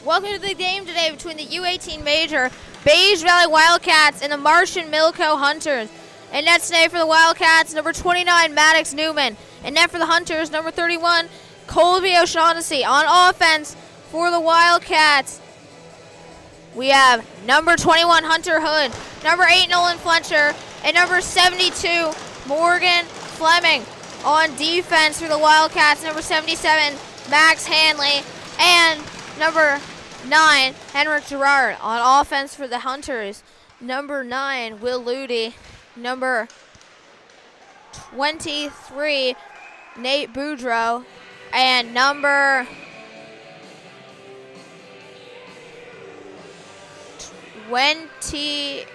Welcome to the game today between the U18 Major, Beige Valley Wildcats, and the Martian Milco Hunters. And net today for the Wildcats, number 29, Maddox Newman. And net for the Hunters, number 31, Colby O'Shaughnessy. On offense for the Wildcats, we have number 21, Hunter Hood, number 8, Nolan Fletcher, and number 72, Morgan Fleming. On defense for the Wildcats, number 77, Max Hanley, and number 9, Henrik Gerard. On offense for the Hunters, number 9, Will Ludy, number 23, Nate Boudreau, and number 15,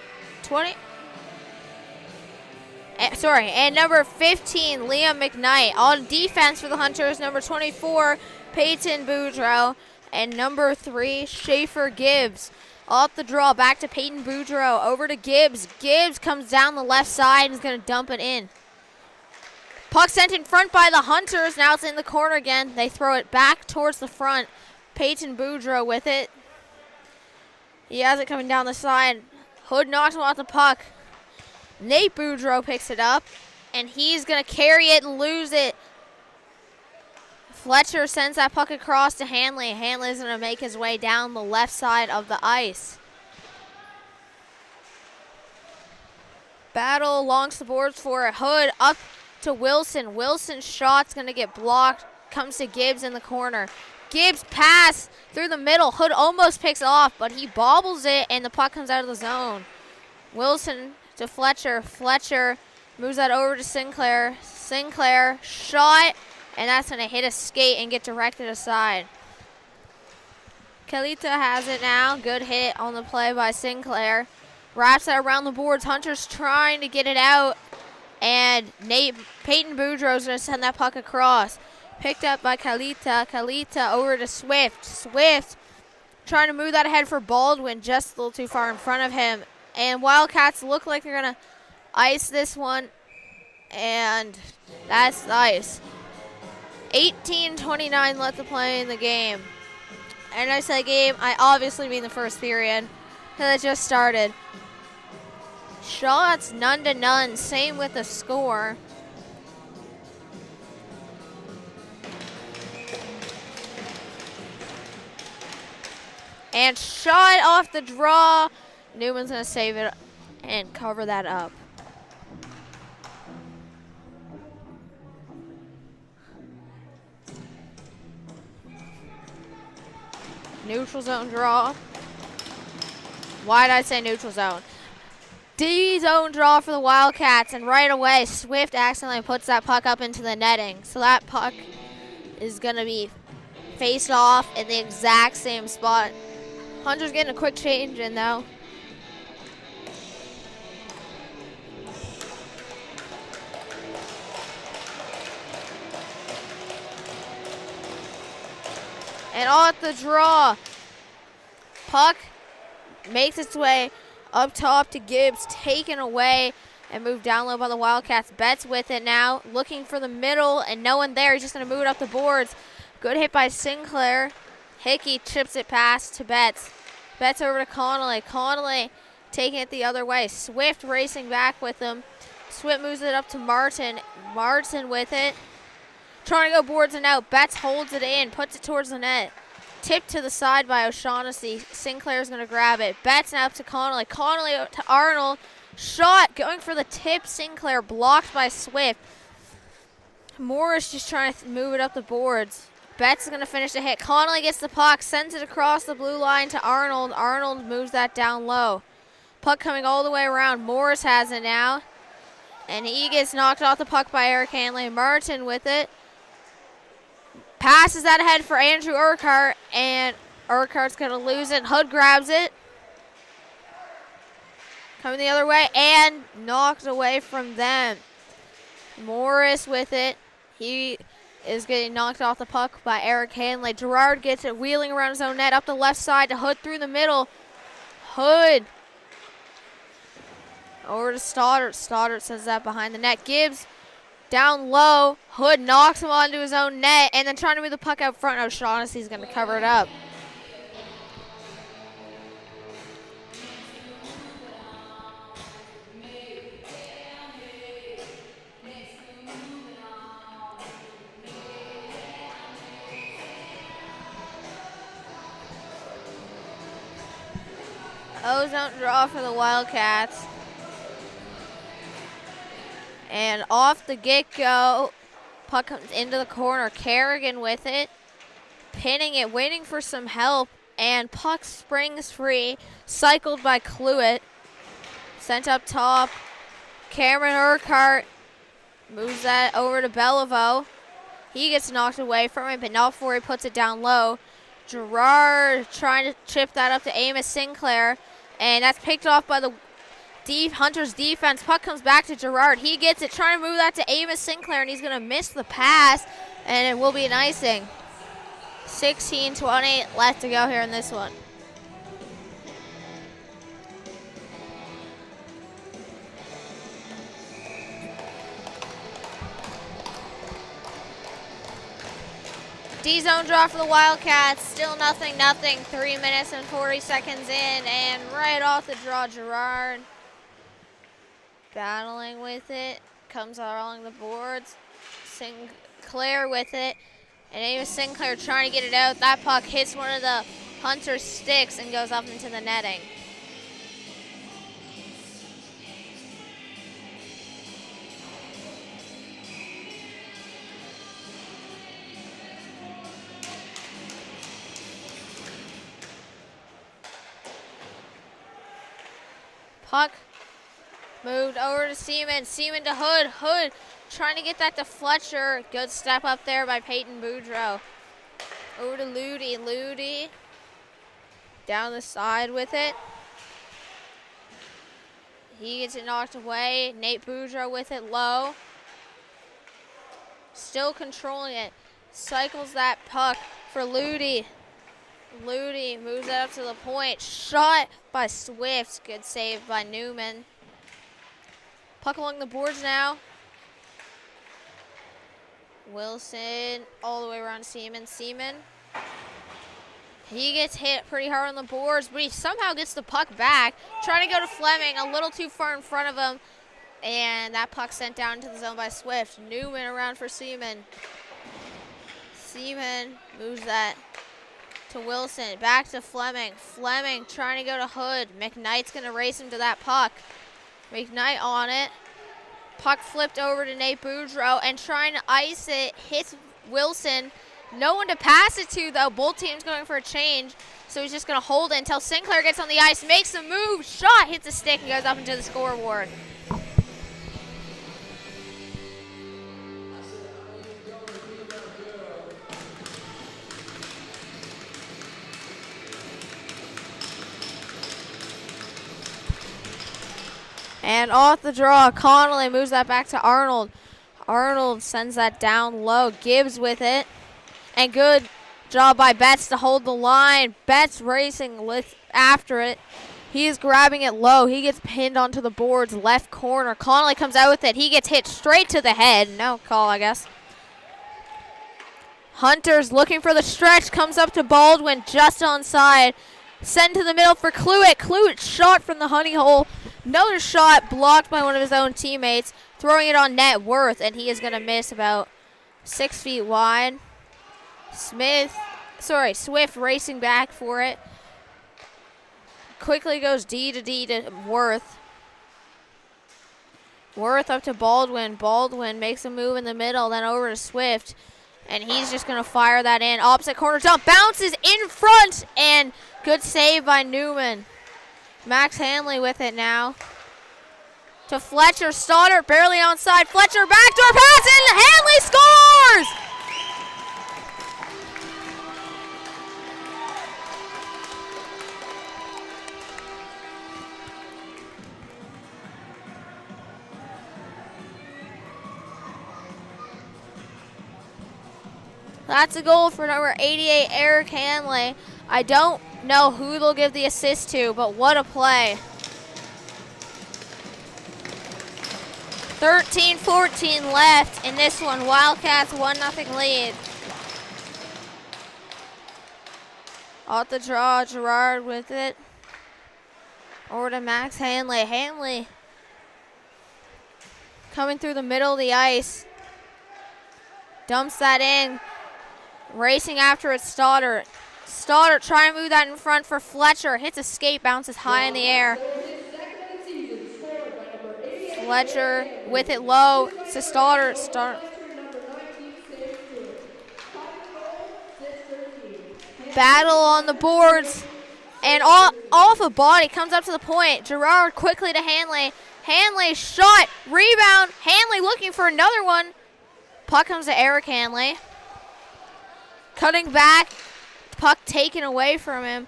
Liam McKnight. On defense for the Hunters, number 24, Peyton Boudreau, and number 3, Schaefer Gibbs. Off the draw, back to Peyton Boudreau, over to Gibbs. Gibbs comes down the left side and is going to dump it in. Puck sent in front by the Hunters. Now it's in the corner again. They throw it back towards the front. Peyton Boudreau with it. He has it coming down the side. Hood knocks him off the puck. Nate Boudreau picks it up, and he's going to carry it and lose it. Fletcher sends that puck across to Hanley. Hanley's going to make his way down the left side of the ice. Battle along the boards for it. Hood up to Wilson. Wilson's shot's going to get blocked. Comes to Gibbs in the corner. Gibbs pass through the middle. Hood almost picks it off, but he bobbles it, and the puck comes out of the zone. Wilson to Fletcher. Fletcher moves that over to Sinclair. Sinclair shot, and that's going to hit a skate and get directed aside. Kalita has it now. Good hit on the play by Sinclair. Wraps that around the boards. Hunter's trying to get it out, and Peyton Boudreau's going to send that puck across. Picked up by Kalita. Kalita over to Swift. Swift trying to move that ahead for Baldwin, just a little too far in front of him. And Wildcats look like they're going to ice this one, and that's the ice. 18:29 left to play in the game. And I say game, I obviously mean the first period, because it just started. Shots none to none, same with the score. And shot off the draw. Newman's going to save it and cover that up. Neutral zone draw. Why'd I say neutral zone? D zone draw for the Wildcats, and right away Swift accidentally puts that puck up into the netting. So that puck is going to be faced off in the exact same spot. Hunter's getting a quick change in though. And off the draw, puck makes its way up top to Gibbs, taken away and moved down low by the Wildcats. Betts with it now, looking for the middle, and no one there. He's just going to move it up the boards. Good hit by Sinclair. Hickey chips it past to Betts. Betts over to Connolly. Connolly taking it the other way. Swift racing back with him. Swift moves it up to Martin. Martin with it. Trying to go boards and out. Betts holds it in, puts it towards the net. Tipped to the side by O'Shaughnessy. Sinclair's going to grab it. Betts now up to Connolly. Connolly to Arnold. Shot going for the tip. Sinclair blocked by Swift. Morris just trying to move it up the boards. Betts is going to finish the hit. Connolly gets the puck, sends it across the blue line to Arnold. Arnold moves that down low. Puck coming all the way around. Morris has it now. And he gets knocked off the puck by Eric Hanley. Martin with it. Passes that ahead for Andrew Urquhart, and Urquhart's going to lose it. Hood grabs it. Coming the other way, and knocked away from them. Morris with it. He is getting knocked off the puck by Eric Hanley. Gerard gets it wheeling around his own net up the left side to Hood through the middle. Hood over to Stoddard. Stoddard sends that behind the net. Gibbs down low. Hood knocks him onto his own net and then trying to move the puck out front. O'Shaughnessy's going to cover it up. Ozone draw for the Wildcats. And off the get-go, puck comes into the corner. Kerrigan with it, pinning it, waiting for some help, and puck springs free, cycled by Cluett. Sent up top. Cameron Urquhart moves that over to Beliveau. He gets knocked away from it, but not before he puts it down low. Gerard trying to chip that up to Amos Sinclair, and that's picked off by the Hunters defense. Puck comes back to Gerard. He gets it, trying to move that to Amos Sinclair, and he's going to miss the pass, and it will be an icing. 16:20 left to go here in this one. D-zone draw for the Wildcats. Still nothing. 3 minutes and 40 seconds in, and right off the draw, Gerard battling with it. Comes along the boards. Sinclair with it. And Amos Sinclair trying to get it out. That puck hits one of the Hunters' sticks and goes up into the netting. Puck moved over to Seaman. Seaman to Hood. Hood trying to get that to Fletcher. Good step up there by Peyton Boudreau. Over to Ludi. Ludi down the side with it. He gets it knocked away. Nate Boudreau with it low. Still controlling it. Cycles that puck for Ludi. Ludi moves it up to the point. Shot by Swift. Good save by Newman. Puck along the boards now. Wilson all the way around Seaman. Seaman. He gets hit pretty hard on the boards, but he somehow gets the puck back. Trying to go to Fleming, a little too far in front of him. And that puck sent down to the zone by Swift. Newman around for Seaman. Seaman moves that to Wilson. Back to Fleming. Fleming trying to go to Hood. McKnight's going to race him to that puck. McKnight on it. Puck flipped over to Nate Boudreau and trying to ice it. Hits Wilson. No one to pass it to, though. Both teams going for a change. So he's just going to hold it until Sinclair gets on the ice. Makes a move. Shot. Hits the stick and goes up into the scoreboard. And off the draw, Connolly moves that back to Arnold. Arnold sends that down low. Gibbs with it. And good job by Betts to hold the line. Betts racing after it. He's grabbing it low. He gets pinned onto the boards, left corner. Connolly comes out with it. He gets hit straight to the head. No call, I guess. Hunters looking for the stretch. Comes up to Baldwin just onside. Sent to the middle for Cluett. Cluett shot from the honey hole. Another shot blocked by one of his own teammates. Throwing it on net Worth, and he is going to miss about 6 feet wide. Swift racing back for it. Quickly goes D to Worth. Worth up to Baldwin. Baldwin makes a move in the middle, then over to Swift. And he's just going to fire that in. Opposite corner jump. Bounces in front. And good save by Newman. Max Hanley with it now. To Fletcher. Stoddard barely onside. Fletcher backdoor pass and Hanley scores! That's a goal for number 88, Eric Hanley. I don't know who they'll give the assist to, but what a play. 13-14 left in this one. Wildcats 1-0 lead. Off the draw, Gerard with it. Over to Max Hanley. Hanley coming through the middle of the ice. Dumps that in. Racing after it, Stoddard. Stoddard trying to move that in front for Fletcher. Hits a skate, bounces high in the air. Fletcher with it low to Stoddard. Battle on the boards. And off a body, comes up to the point. Gerard quickly to Hanley. Hanley shot, rebound. Hanley looking for another one. Puck comes to Eric Hanley. Cutting back, puck taken away from him.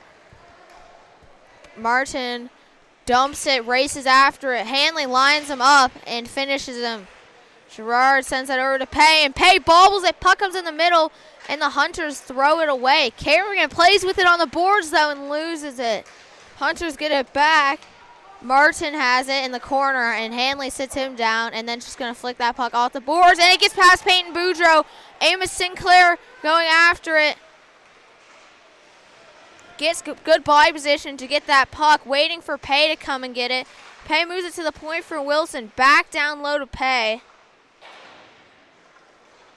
Martin dumps it, races after it. Hanley lines him up and finishes him. Gerard sends that over to Pay, and Pay bobbles it. Puck comes in the middle, and the Hunters throw it away. Kerrigan plays with it on the boards, though, and loses it. Hunters get it back. Martin has it in the corner, and Hanley sits him down, and then just going to flick that puck off the boards, and it gets past Peyton Boudreau. Amos Sinclair going after it. Gets good body position to get that puck, waiting for Pay to come and get it. Pay moves it to the point for Wilson. Back down low to Pay.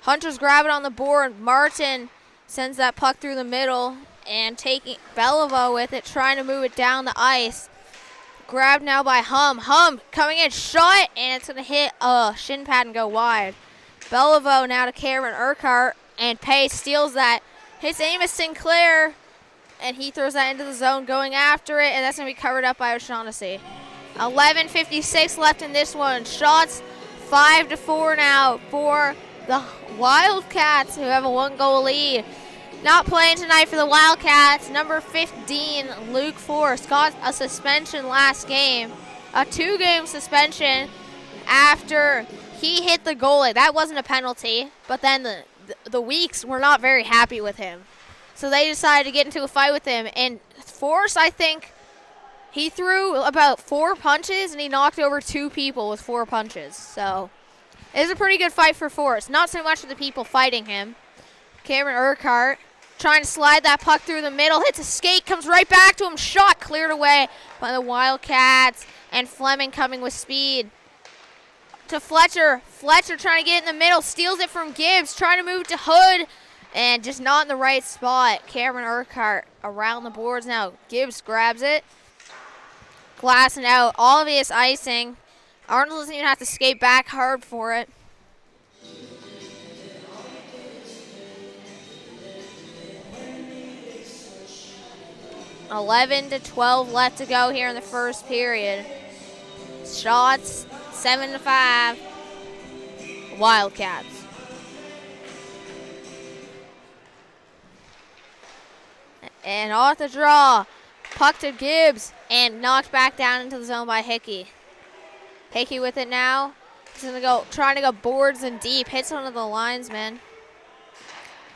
Hunters grab it on the board. Martin sends that puck through the middle and taking Beliveau with it, trying to move it down the ice. Grabbed now by Hum. Hum coming in, shot, and it's going to hit a shin pad and go wide. Beliveau now to Cameron Urquhart, and Pay steals that. Hits Amos Sinclair, and he throws that into the zone going after it, and that's going to be covered up by O'Shaughnessy. 11:56 left in this one. Shots 5-4 now for the Wildcats, who have a 1-goal lead. Not playing tonight for the Wildcats, number 15, Luke Force, got a suspension last game, a 2-game suspension after he hit the goalie. That wasn't a penalty, but then the Weeks were not very happy with him. So they decided to get into a fight with him. And Force, I think, he threw about 4 punches, and he knocked over 2 people with 4 punches. So it was a pretty good fight for Force. Not so much for the people fighting him. Cameron Urquhart trying to slide that puck through the middle. Hits a skate, comes right back to him. Shot cleared away by the Wildcats. And Fleming coming with speed. To Fletcher. Fletcher trying to get it in the middle. Steals it from Gibbs. Trying to move to Hood. And just not in the right spot. Cameron Urquhart around the boards now. Gibbs grabs it. Glassing out. Obvious icing. Arnold doesn't even have to skate back hard for it. $11-12 left to go here in the first period. Shots 7-5. Wildcats. And off the draw. Puck to Gibbs and knocked back down into the zone by Hickey. Hickey with it now. He's gonna go, trying to go boards and deep. Hits one of the linesmen.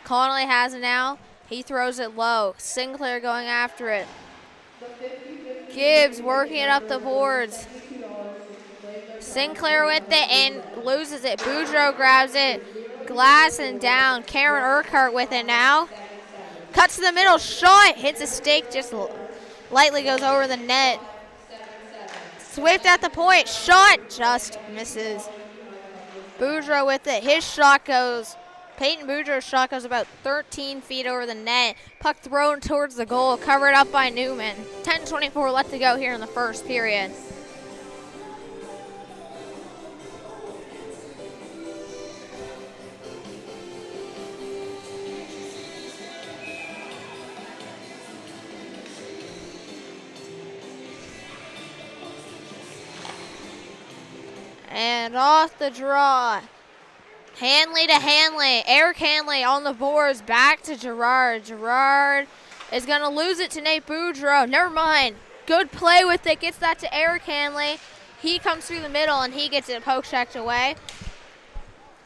Connolly has it now. He throws it low. Sinclair going after it. Gibbs working it up the boards. Sinclair with it and loses it. Boudreau grabs it. Glass and down. Cameron Urquhart with it now. Cuts to the middle. Shot. Hits a stick. Just lightly goes over the net. Swift at the point. Shot. Just misses. Boudreau with it. His shot goes. Peyton Boudreau's shot goes about 13 feet over the net. Puck thrown towards the goal, covered up by Newman. 10:24 left to go here in the first period. And off the draw. Hanley to Hanley. Eric Hanley on the boards. Back to Gerard. Gerard is going to lose it to Nate Boudreau. Never mind. Good play with it. Gets that to Eric Hanley. He comes through the middle, and he gets it poke checked away.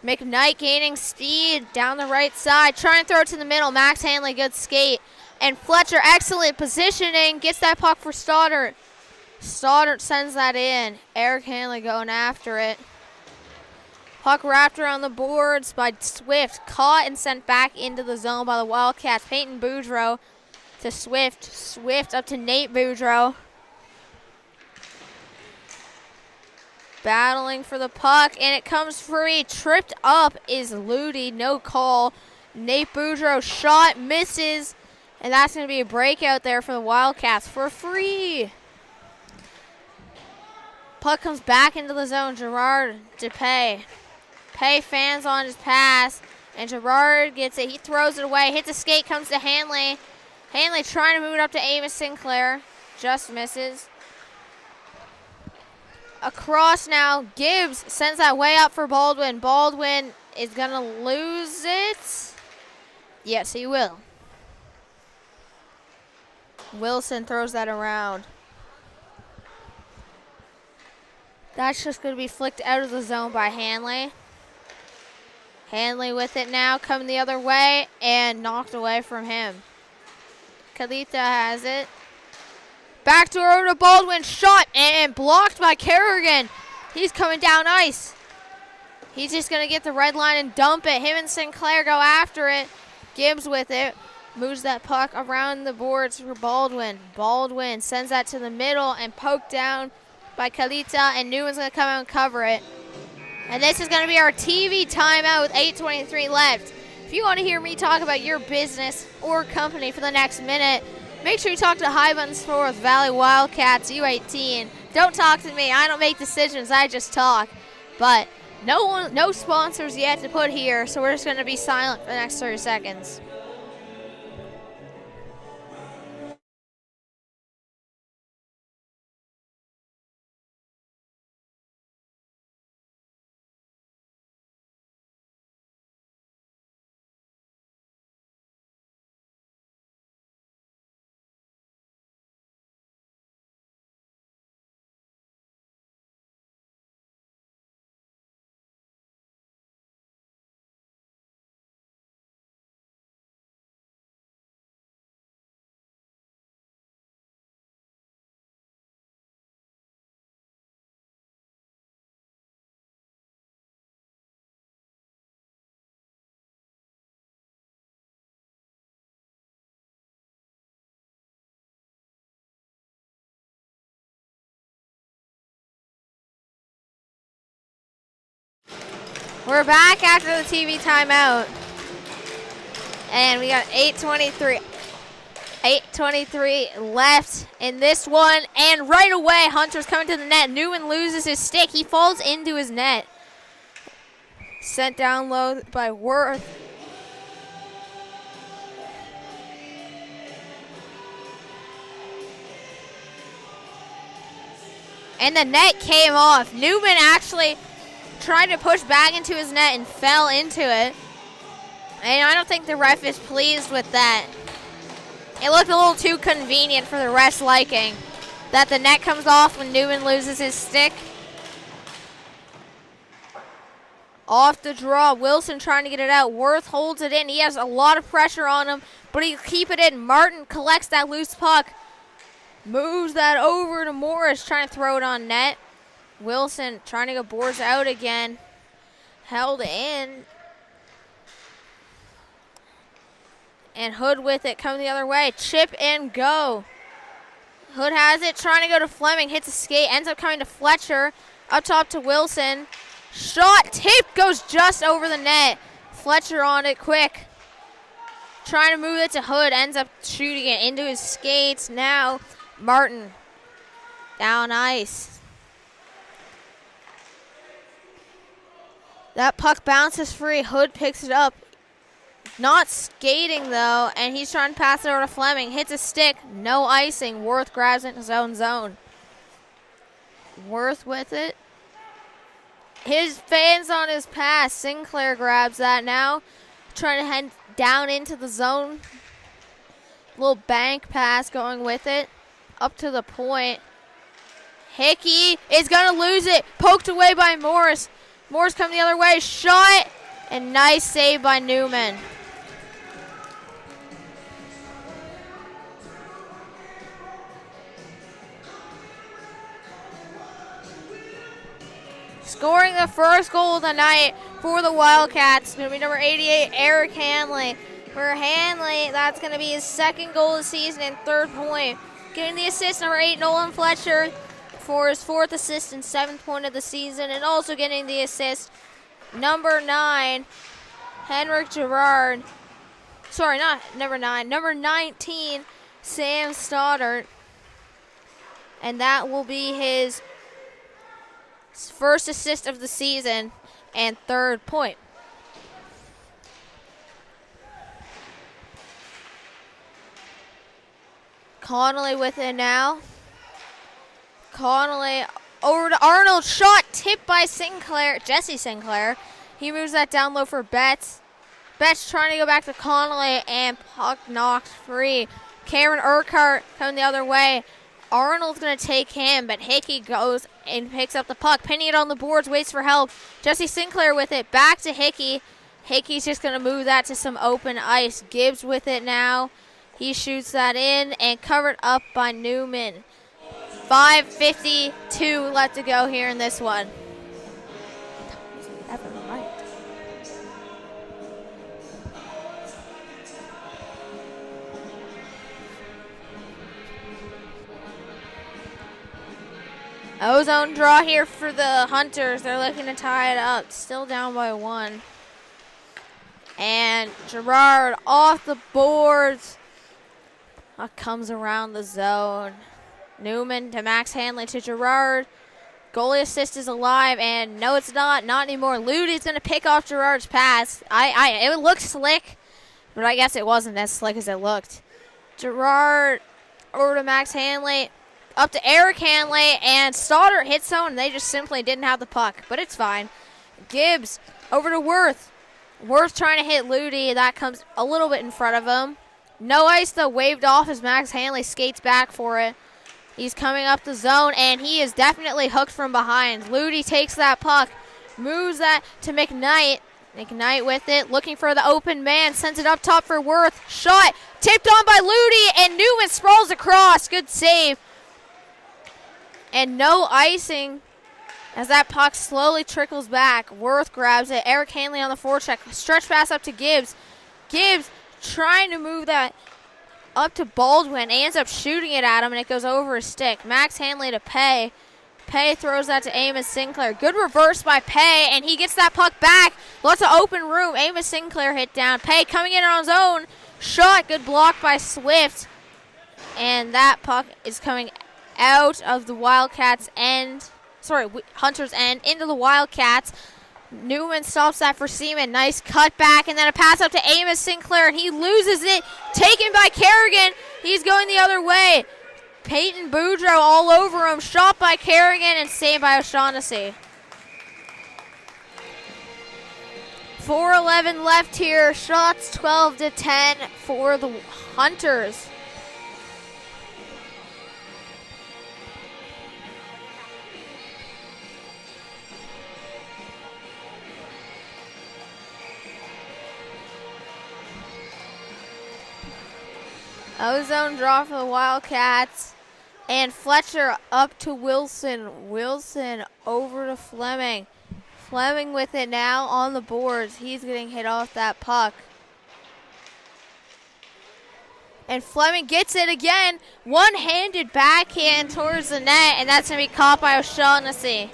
McKnight gaining speed down the right side. Trying to throw it to the middle. Max Hanley, good skate. And Fletcher, excellent positioning. Gets that puck for Stoddard. Stoddard sends that in. Eric Hanley going after it. Puck wrapped around the boards by Swift. Caught and sent back into the zone by the Wildcats. Peyton Boudreau to Swift. Swift up to Nate Boudreau. Battling for the puck, and it comes free. Tripped up is Ludi. No call. Nate Boudreau shot, misses, and that's going to be a breakout there for the Wildcats for free. Puck comes back into the zone. Gerard DePay. Pay fans on his pass, and Gerard gets it. He throws it away. Hits a skate, comes to Hanley. Hanley trying to move it up to Amos Sinclair. Just misses. Across now. Gibbs sends that way up for Baldwin. Baldwin is going to lose it. Yes, he will. Wilson throws that around. That's just going to be flicked out of the zone by Hanley. Hanley with it now, coming the other way, and knocked away from him. Kalita has it. Backdoor over to Baldwin, shot, and blocked by Kerrigan. He's coming down ice. He's just going to get the red line and dump it. Him and Sinclair go after it. Gibbs with it. Moves that puck around the boards for Baldwin. Baldwin sends that to the middle and poked down by Kalita, and Newman's going to come out and cover it. And this is going to be our TV timeout with 8:23 left. If you want to hear me talk about your business or company for the next minute, make sure you talk to High Buttons Forth Valley Wildcats U18. Don't talk to me. I don't make decisions. I just talk. But no sponsors yet to put here, so we're just going to be silent for the next 30 seconds. We're back after the TV timeout. And we got 8:23 left in this one. And right away, Hunter's coming to the net. Newman loses his stick. He falls into his net. Sent down low by Worth. And the net came off. Newman actually tried to push back into his net and fell into it. And I don't think the ref is pleased with that. It looked a little too convenient for the ref's liking. That the net comes off when Newman loses his stick. Off the draw. Wilson trying to get it out. Worth holds it in. He has a lot of pressure on him, but he'll keep it in. Martin collects that loose puck. Moves that over to Morris, trying to throw it on net. Wilson trying to go boards out again. Held in. And Hood with it, coming the other way. Chip and go. Hood has it, trying to go to Fleming. Hits a skate, ends up coming to Fletcher. Up top to Wilson. Shot, tip, goes just over the net. Fletcher on it, quick. Trying to move it to Hood, ends up shooting it into his skates. Now, Martin down ice. That puck bounces free. Hood picks it up. Not skating, though, and he's trying to pass it over to Fleming. Hits a stick. No icing. Worth grabs it in his own zone. Worth with it. His fans on his pass. Sinclair grabs that now. Trying to head down into the zone. Little bank pass going with it. Up to the point. Hickey is going to lose it. Poked away by Morris. Moore's coming the other way. Shot. And nice save by Newman. Scoring the first goal of the night for the Wildcats. It's going to be number 88, Eric Hanley. For Hanley, that's going to be his second goal of the season and third point. Getting the assist, number 8, Nolan Fletcher, for his fourth assist and 7th point of the season. And also getting the assist, number 9, Henrik Gerard. Sorry, not number 9. Number 19, Sam Stoddart. And that will be his first assist of the season and third point. Connolly with it now. Connolly over to Arnold. Shot tipped by Sinclair, Jesse Sinclair. He moves that down low for Betts. Betts trying to go back to Connolly, and puck knocked free. Cameron Urquhart coming the other way. Arnold's going to take him, but Hickey goes and picks up the puck. Pinning it on the boards, waits for help. Jesse Sinclair with it, back to Hickey. Hickey's just going to move that to some open ice. Gibbs with it now. He shoots that in and covered up by Newman. 5:52 left to go here in this one. Ozone draw here for the Hunters. They're looking to tie it up. Still down by 1. And Gerard off the boards. Comes around the zone. Newman to Max Hanley to Gerard. Goalie assist is alive, and no, it's not. Not anymore. Ludy's going to pick off Gerard's pass. It looked slick, but I guess it wasn't as slick as it looked. Gerard over to Max Hanley. Up to Eric Hanley, and Stoddart hits someone, and they just simply didn't have the puck, but it's fine. Gibbs over to Worth. Worth trying to hit Ludy. That comes a little bit in front of him. No ice, though, waved off as Max Hanley skates back for it. He's coming up the zone, and he is definitely hooked from behind. Ludy takes that puck, moves that to McKnight. McKnight with it, looking for the open man, sends it up top for Worth. Shot, tipped on by Ludy, and Newman sprawls across. Good save. And no icing as that puck slowly trickles back. Worth grabs it. Eric Hanley on the forecheck. Stretch pass up to Gibbs. Gibbs trying to move that up to Baldwin. Ends up shooting it at him, and it goes over his stick. Max Hanley to Pay. Pay throws that to Amos Sinclair. Good reverse by Pay, and he gets that puck back. Lots of open room. Amos Sinclair hit down. Pay coming in on his own. Shot. Good block by Swift. And that puck is coming out of the Wildcats' end. Hunters' end into the Wildcats. Newman stops that for Seaman. Nice cut back, and then a pass up to Amos Sinclair, and he loses it. Taken by Kerrigan. He's going the other way. Peyton Boudreau all over him. Shot by Kerrigan and saved by O'Shaughnessy. 4:11 left here. Shots 12-10 for the Hunters. Ozone draw for the Wildcats. And Fletcher up to Wilson. Wilson over to Fleming. Fleming with it now on the boards. He's getting hit off that puck. And Fleming gets it again. One-handed backhand towards the net, and that's going to be caught by O'Shaughnessy.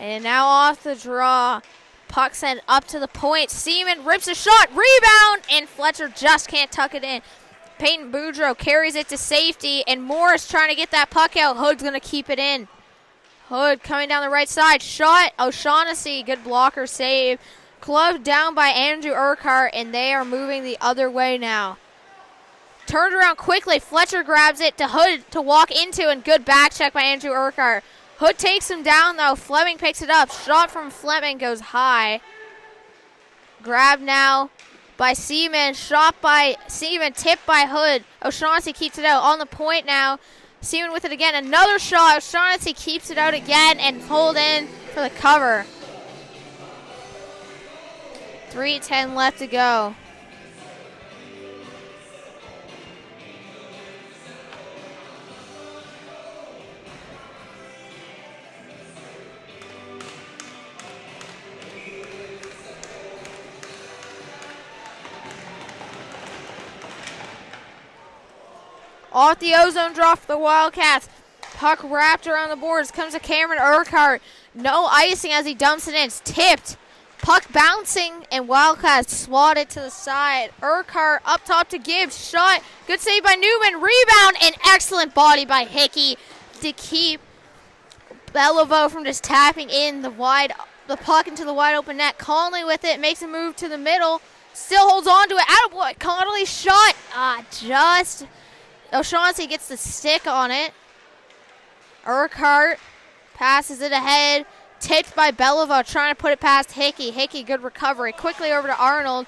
And now off the draw. Puck sent up to the point. Seaman rips a shot. Rebound. And Fletcher just can't tuck it in. Peyton Boudreau carries it to safety. And Morris trying to get that puck out. Hood's going to keep it in. Hood coming down the right side. Shot. O'Shaughnessy. Good blocker save. Clubbed down by Andrew Urquhart. And they are moving the other way now. Turned around quickly. Fletcher grabs it to Hood to walk into. And good back check by Andrew Urquhart. Hood takes him down, though. Fleming picks it up. Shot from Fleming goes high. Grab now by Seaman. Shot by Seaman. Tipped by Hood. O'Shaughnessy keeps it out. On the point now. Seaman with it again. Another shot. O'Shaughnessy keeps it out again and pulled in for the cover. 3:10 left to go. Off the ozone draw for the Wildcats. Puck wrapped around the boards. Comes to Cameron Urquhart. No icing as he dumps it in. It's tipped. Puck bouncing, and Wildcats swat it to the side. Urquhart up top to Gibbs. Shot. Good save by Newman. Rebound, and excellent body by Hickey to keep Beliveau from just tapping in the puck into the wide open net. Conley with it. Makes a move to the middle. Still holds on to it. Attaboy. Connolly shot. Just... O'Shaughnessy gets the stick on it. Urquhart passes it ahead. Tipped by Beliveau, trying to put it past Hickey. Hickey, good recovery. Quickly over to Arnold.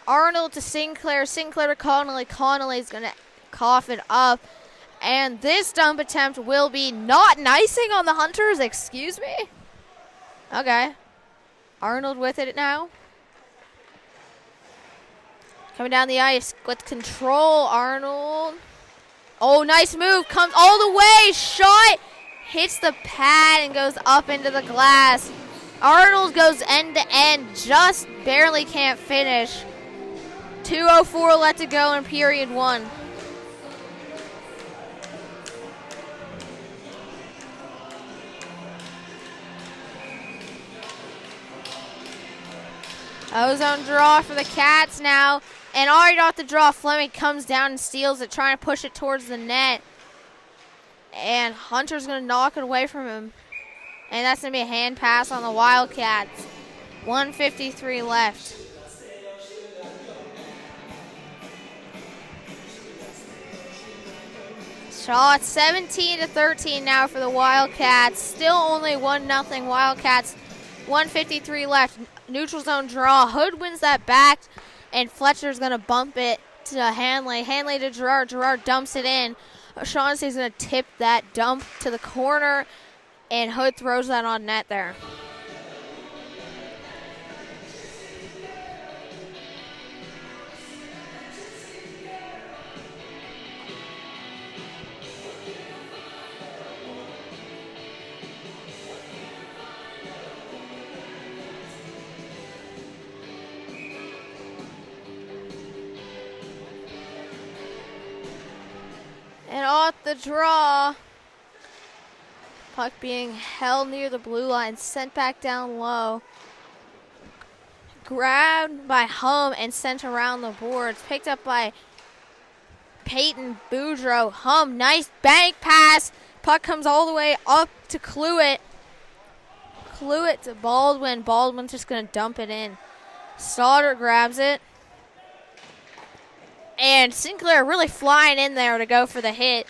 Arnold to Sinclair. Sinclair to Connolly. Connolly's going to cough it up. And this dump attempt will be not an icing on the Hunters. Excuse me? Okay. Arnold with it now. Coming down the ice with control. Arnold. Oh, nice move. Comes all the way. Shot. Hits the pad and goes up into the glass. Arnold goes end to end. Just barely can't finish. 2:04 left to go in period one. Ozone draw for the Cats now. And already off the draw, Fleming comes down and steals it, trying to push it towards the net. And Hunter's going to knock it away from him. And that's going to be a hand pass on the Wildcats. 1:53 left. Shot 17-13 now for the Wildcats. Still only 1-0 Wildcats. 1:53 left. Neutral zone draw. Hood wins that back. And Fletcher's going to bump it to Hanley. Hanley to Gerard. Gerard dumps it in. O'Shaughnessy's going to tip that dump to the corner. And Hood throws that on net there. And off the draw, puck being held near the blue line, sent back down low. Grabbed by Hum and sent around the boards. Picked up by Peyton Boudreau. Hum, nice bank pass. Puck comes all the way up to Cluett. Cluett to Baldwin. Baldwin's just going to dump it in. Sauter grabs it. And Sinclair really flying in there to go for the hit.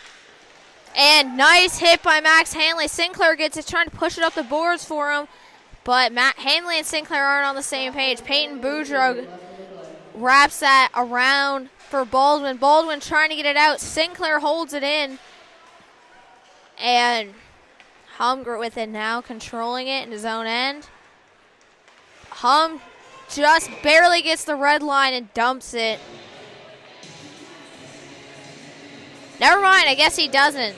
And nice hit by Max Hanley. Sinclair gets it, trying to push it up the boards for him. But Hanley and Sinclair aren't on the same page. Peyton Boudreau wraps that around for Baldwin. Baldwin trying to get it out. Sinclair holds it in. And Humgert with it now, controlling it in his own end. Hum just barely gets the red line and dumps it. Never mind, I guess he doesn't.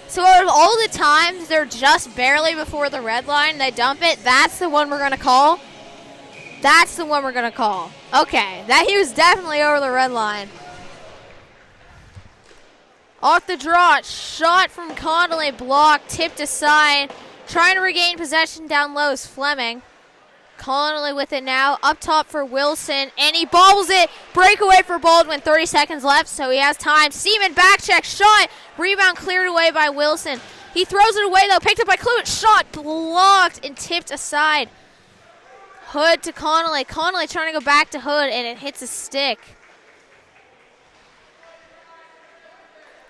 So out of all the times they're just barely before the red line, they dump it, that's the one we're going to call? That's the one we're going to call. Okay, that he was definitely over the red line. Off the draw, shot from Connolly, blocked, tipped aside. Trying to regain possession down low is Fleming. Connolly with it now, up top for Wilson, and he bobbles it. Breakaway for Baldwin, 30 seconds left, so he has time. Seaman back check, shot, rebound cleared away by Wilson. He throws it away though, picked up by Cluett, shot, blocked, and tipped aside. Hood to Connolly. Connolly trying to go back to Hood, and it hits a stick.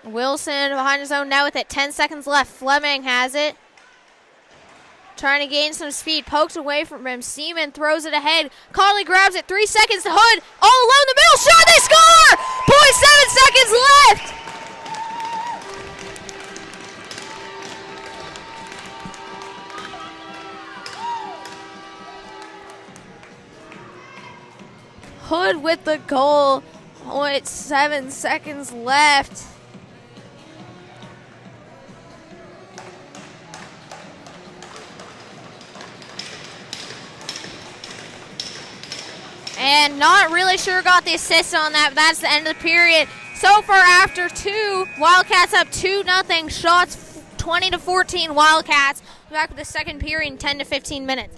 Wilson behind his own net with it. 10 seconds left. Fleming has it. Trying to gain some speed. Pokes away from him. Seaman throws it ahead. Conley grabs it. 3 seconds to Hood. All alone in the middle. Shot. They score! 0.7 seconds left. Hood with the goal. 0.7 seconds left. And not really sure got the assist on that, but that's the end of the period. So far after 2, Wildcats up 2-0. Shots 20-14 Wildcats. Back with the second period in 10 to 15 minutes.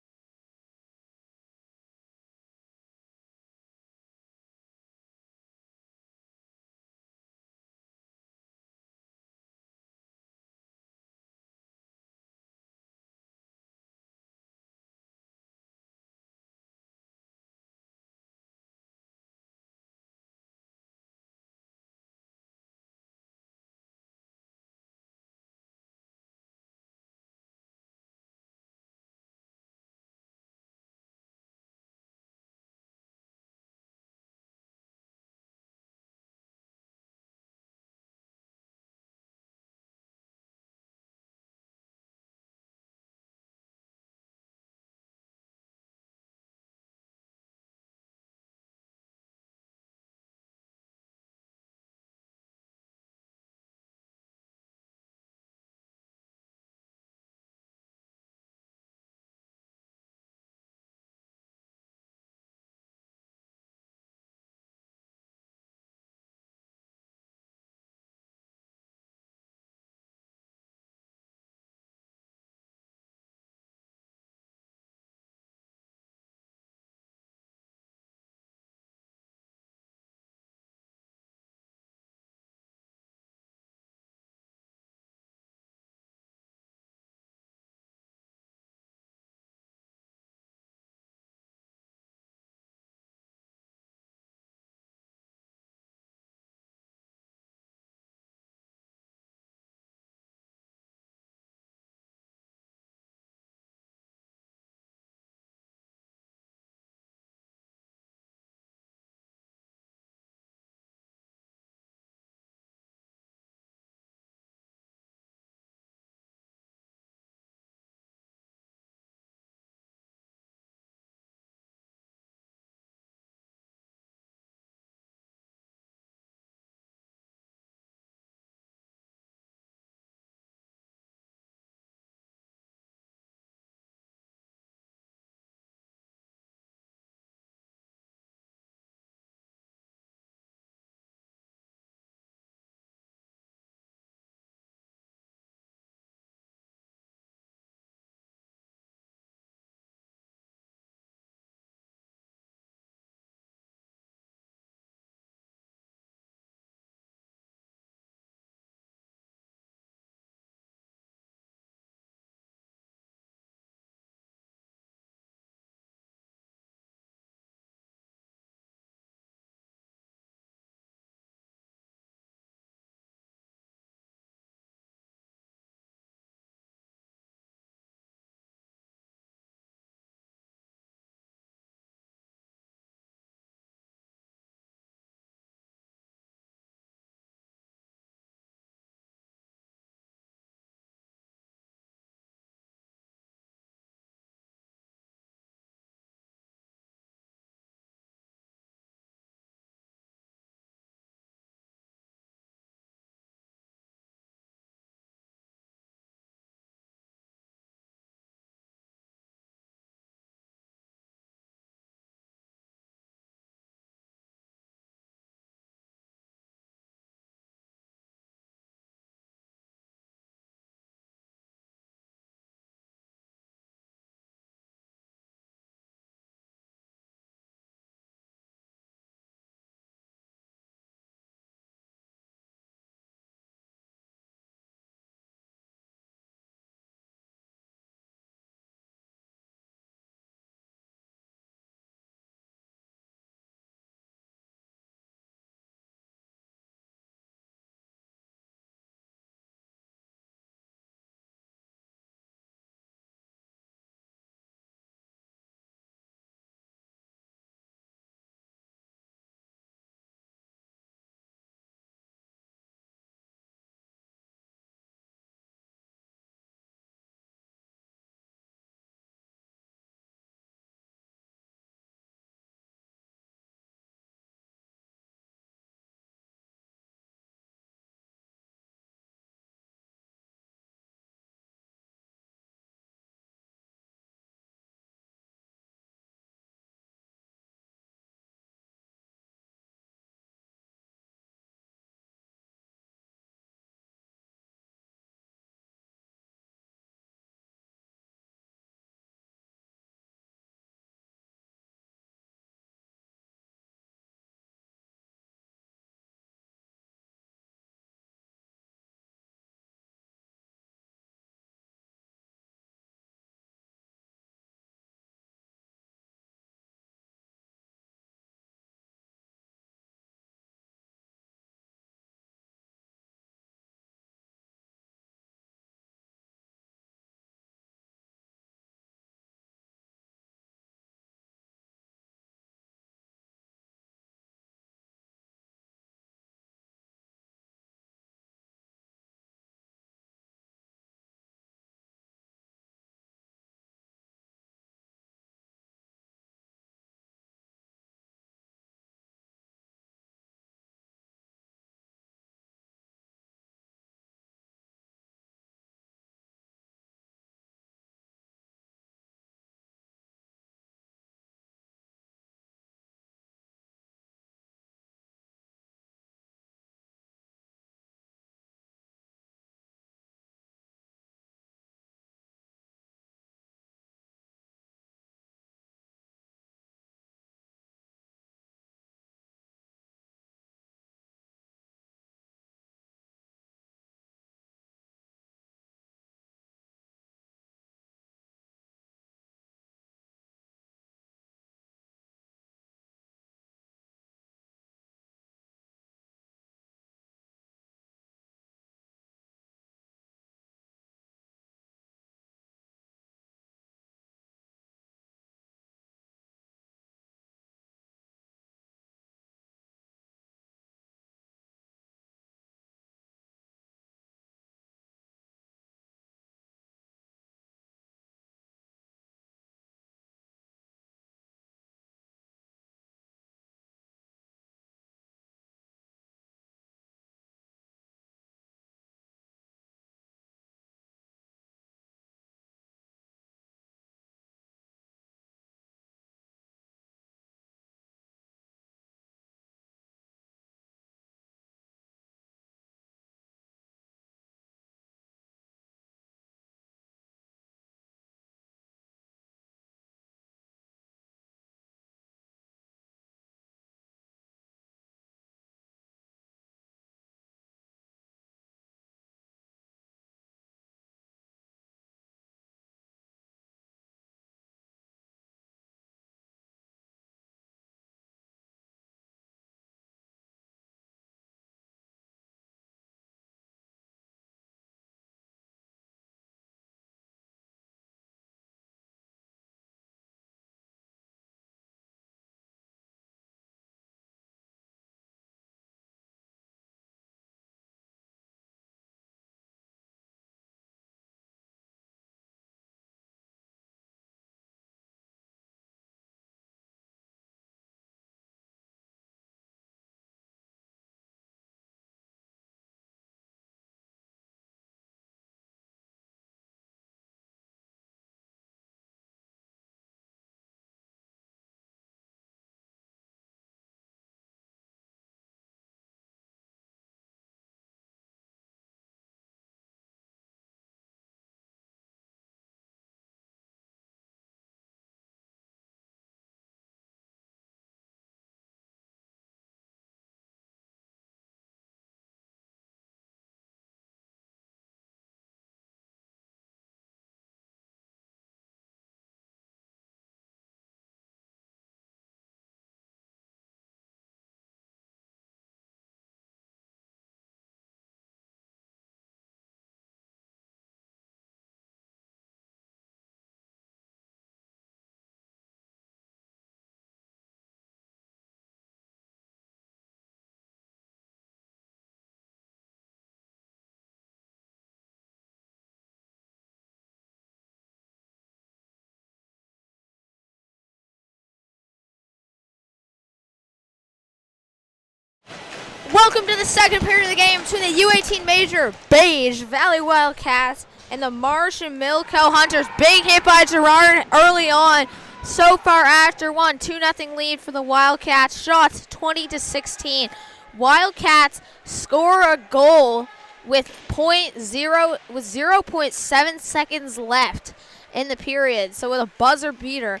Welcome to the second period of the game between the U18 Major Beige Valley Wildcats and the Marsh and Milco Hunters. Big hit by Gerard early on. So far after 2-0 lead for the Wildcats. Shots 20-16. Wildcats score a goal with 0.7 seconds left in the period. So with a buzzer beater.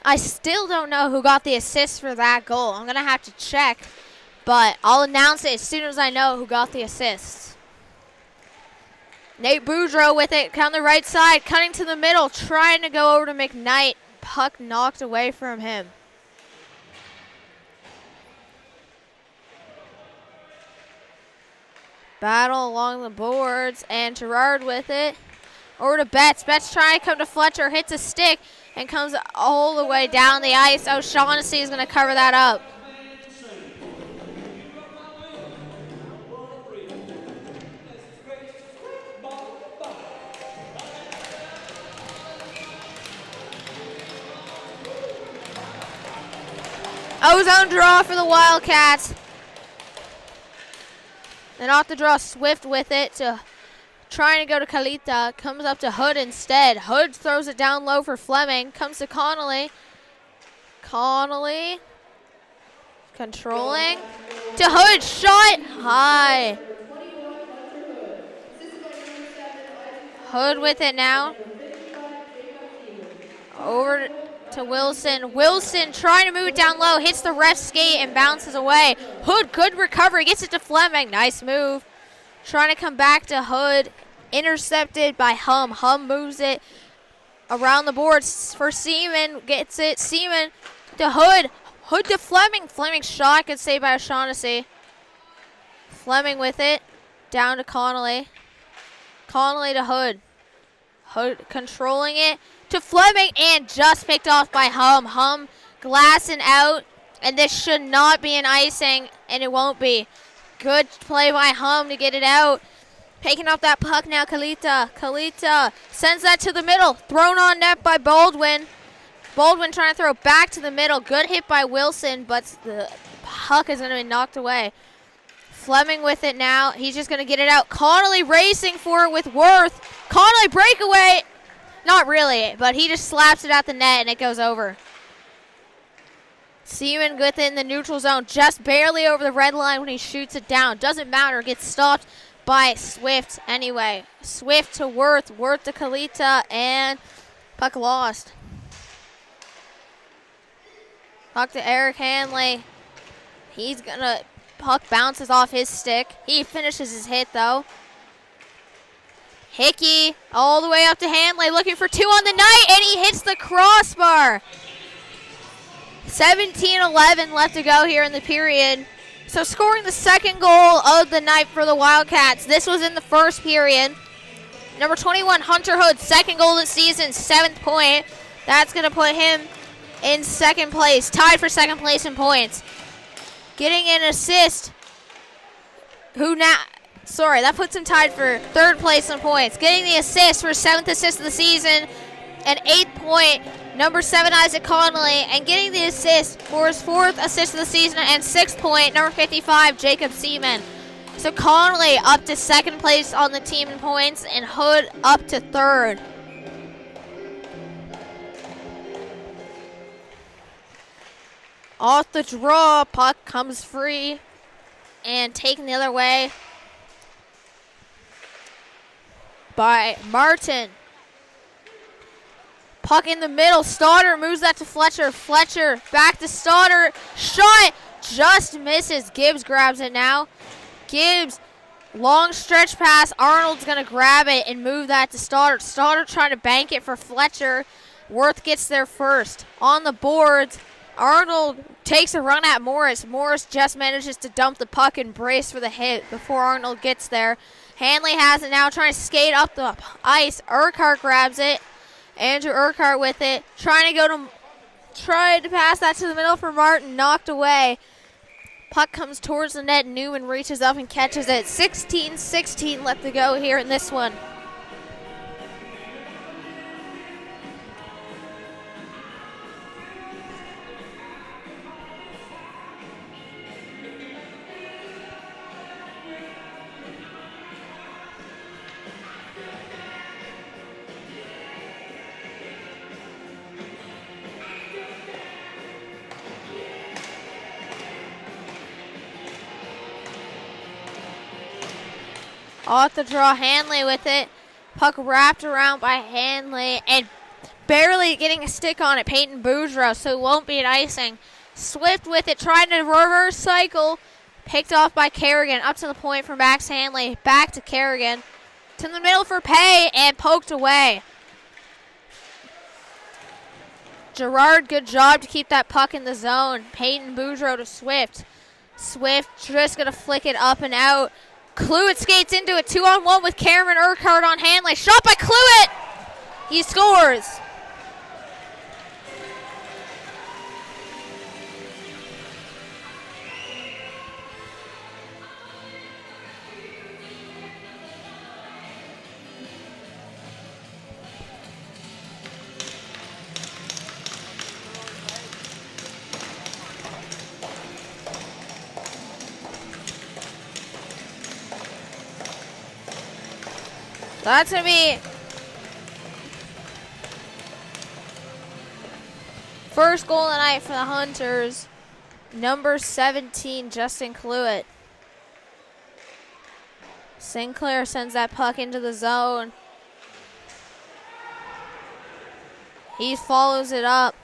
I still don't know who got the assist for that goal. I'm going to have to check. But I'll announce it as soon as I know who got the assist. Nate Boudreau with it down the right side, cutting to the middle, trying to go over to McKnight. Puck knocked away from him. Battle along the boards, and Gerard with it. Over to Betts. Betts trying to come to Fletcher, hits a stick, and comes all the way down the ice. O'Shaughnessy is going to cover that up. Ozone draw for the Wildcats. And off the draw, Swift with it, trying to go to Kalita. Comes up to Hood instead. Hood throws it down low for Fleming. Comes to Connolly. Connolly controlling to Hood. Shot high. Hood with it now. Over to Wilson. Wilson trying to move it down low, hits the ref's skate and bounces away. Hood, good recovery, gets it to Fleming. Nice move. Trying to come back to Hood. Intercepted by Hum. Hum moves it around the boards for Seaman. Gets it. Seaman to Hood. Hood to Fleming. Fleming's shot, good save by O'Shaughnessy. Fleming with it. Down to Connolly. Connolly to Hood. Hood controlling it to Fleming, and just picked off by Hum. Hum glassing out, and this should not be an icing, and it won't be. Good play by Hum to get it out. Picking up that puck now, Kalita. Kalita sends that to the middle. Thrown on net by Baldwin. Baldwin trying to throw it back to the middle. Good hit by Wilson, but the puck is going to be knocked away. Fleming with it now. He's just going to get it out. Connolly racing for it with Worth. Connolly breakaway. Not really, but he just slaps it at the net and it goes over. Seaman within the neutral zone, just barely over the red line when he shoots it down. Doesn't matter, gets stopped by Swift anyway. Swift to Worth, Worth to Kalita, and puck lost. Puck to Eric Hanley. He's gonna, puck bounces off his stick. He finishes his hit though. Hickey all the way up to Hanley, looking for two on the night, and he hits the crossbar. 17-11 left to go here in the period. So scoring the second goal of the night for the Wildcats. This was in the first period. Number 21, Hunter Hood, second goal of the season, 7th point. That's going to put him in second place, tied for second place in points. Getting an assist. That puts him tied for third place in points. Getting the assist for 7th assist of the season, and 8th point, number 7, Isaac Connolly, and getting the assist for his 4th assist of the season and 6th point, number 55, Jacob Seaman. So Connolly up to second place on the team in points, and Hood up to third. Off the draw, puck comes free, and taken the other way by Martin. Puck in the middle. Stoddard moves that to Fletcher. Fletcher back to Stoddard. Shot just misses. Gibbs grabs it now. Gibbs, long stretch pass. Arnold's going to grab it and move that to Stoddard. Stoddard trying to bank it for Fletcher. Worth gets there first. On the boards, Arnold takes a run at Morris. Morris just manages to dump the puck and brace for the hit before Arnold gets there. Hanley has it now, trying to skate up the ice. Urquhart grabs it. Andrew Urquhart with it. Trying to pass that to the middle for Martin. Knocked away. Puck comes towards the net. Newman reaches up and catches it. 16-16 left to go here in this one. Off the draw, Hanley with it. Puck wrapped around by Hanley and barely getting a stick on it, Peyton Boudreaux, so it won't be an icing. Swift with it, trying to reverse cycle. Picked off by Kerrigan. Up to the point for Max Hanley. Back to Kerrigan. To the middle for Pay and poked away. Gerard, good job to keep that puck in the zone. Peyton Boudreaux to Swift. Swift just going to flick it up and out. Cluett skates into it. 2-on-1 with Cameron Urquhart on Hanley. Shot by Cluett. He scores. That's going to be first goal of the night for the Hunters. Number 17, Justin Cluett. Sinclair sends that puck into the zone. He follows it up.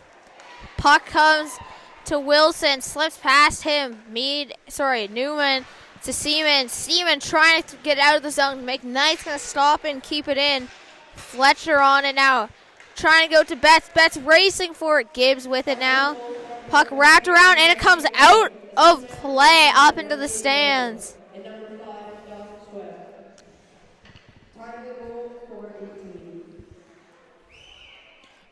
Puck comes to Wilson, slips past him. Newman to Seaman. Seaman trying to get out of the zone. McKnight's going to stop and keep it in. Fletcher on it now. Trying to go to Betts. Betts racing for it. Gibbs with it now. Puck wrapped around and it comes out of play up into the stands.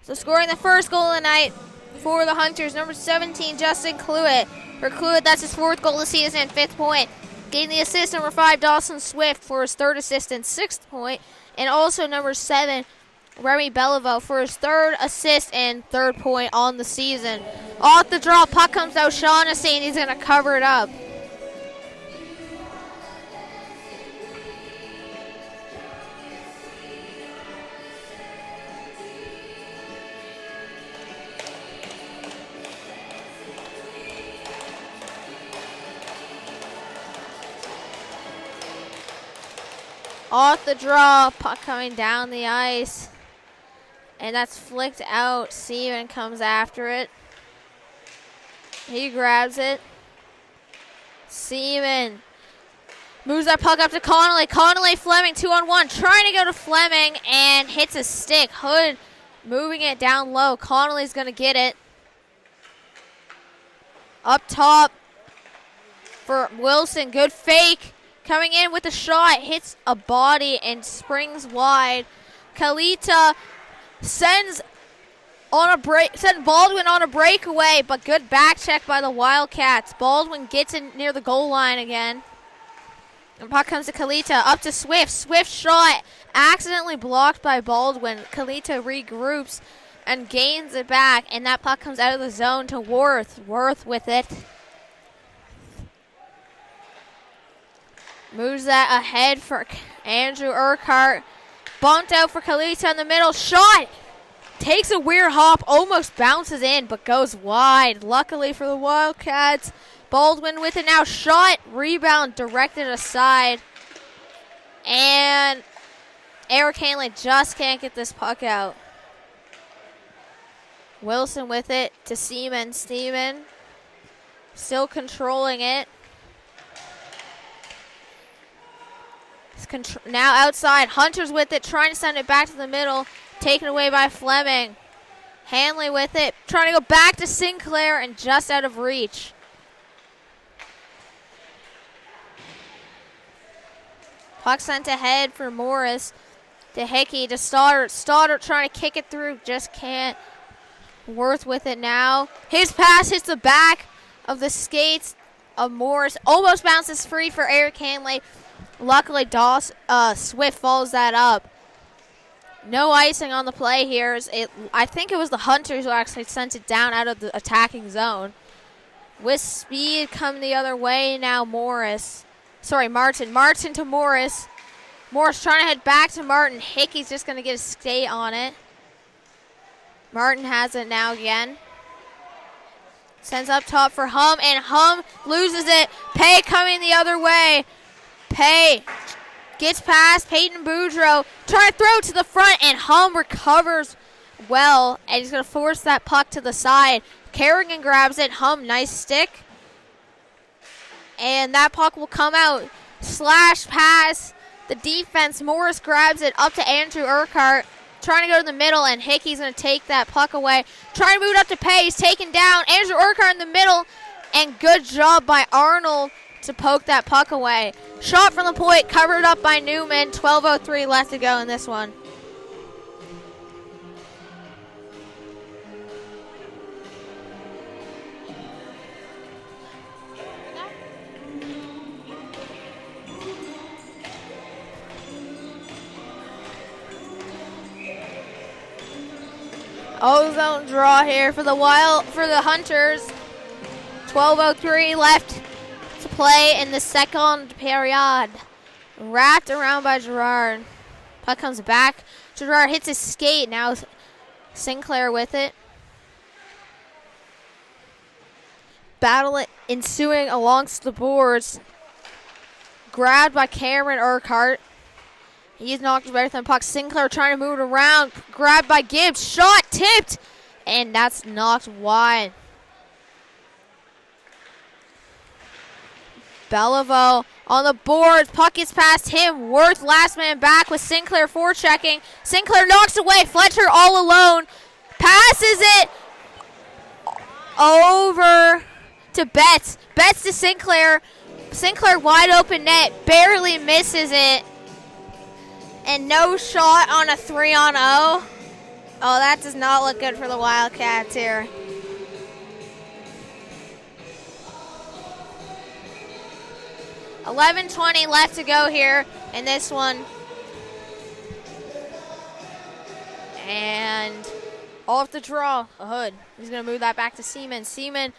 So scoring the first goal of the night for the Hunters, number 17, Justin Cluett. For Cluett, that's his 4th goal of the season and 5th point. Getting the assist, number 5, Dawson Swift for his 3rd assist and 6th point. And also number 7, Remy Beliveau for his 3rd assist and 3rd point on the season. Off the draw, puck comes out, Shaughnessy, and he's going to cover it up. Off the draw, puck coming down the ice. And that's flicked out. Seaman comes after it. He grabs it. Seaman moves that puck up to Connolly. Connolly, Fleming, 2-on-1. Trying to go to Fleming and hits a stick. Hood moving it down low. Connolly's going to get it. Up top for Wilson. Good fake. Coming in with a shot, hits a body and springs wide. Kalita sends Baldwin on a breakaway, but good back check by the Wildcats. Baldwin gets in near the goal line again. And puck comes to Kalita, up to Swift. Swift shot, accidentally blocked by Baldwin. Kalita regroups and gains it back, and that puck comes out of the zone to Worth. Worth with it. Moves that ahead for Andrew Urquhart. Bumped out for Kalita in the middle. Shot! Takes a weird hop, almost bounces in, but goes wide. Luckily for the Wildcats. Baldwin with it now. Shot, rebound, directed aside. And Eric Hanley just can't get this puck out. Wilson with it to Seaman. Seaman still controlling it. Now outside, Hunters with it, trying to send it back to the middle, taken away by Fleming. Hanley with it, trying to go back to Sinclair and just out of reach. Puck sent ahead for Morris. To Hickey, to Stoddard. Stoddard trying to kick it through, just can't. Worth with it now. His pass hits the back of the skates of Morris. Almost bounces free for Eric Hanley. Luckily, Swift follows that up. No icing on the play here. I think it was the Hunters who actually sent it down out of the attacking zone. With speed coming the other way now, Martin. Martin to Morris. Morris trying to head back to Martin. Hickey's just going to get a skate on it. Martin has it now again. Sends up top for Hum, and Hum loses it. Pay coming the other way. Pay Gets past Peyton Boudreaux. Trying to throw it to the front, and Hum recovers well. And he's going to force that puck to the side. Kerrigan grabs it. Hum, nice stick. And that puck will come out. Slash pass. The defense. Morris grabs it up to Andrew Urquhart. Trying to go to the middle, and Hickey's going to take that puck away. Trying to move it up to Pace. Taken down. Andrew Urquhart in the middle. And good job by Arnold to poke that puck away. Shot from the point, covered up by Newman. 12:03 left to go in this one. Ozone draw here for the Hunters. 12:03 left to play in the second period. Wrapped around by Gerard. Puck comes back. Gerard hits his skate. Now Sinclair with it. Battle ensuing alongst the boards. Grabbed by Cameron Urquhart. He's knocked away from the puck. Sinclair trying to move it around. Grabbed by Gibbs. Shot tipped. And that's knocked wide. Beliveau on the boards. Puck gets past him. Worth last man back with Sinclair forechecking. Sinclair knocks away. Fletcher all alone. Passes it over to Betts. Betts to Sinclair. Sinclair wide open net. Barely misses it. And no shot on a 3-on-0. Oh, that does not look good for the Wildcats here. $11:20 left to go here in this one. And off the draw, a Hood. He's going to move that back to Seaman. Seaman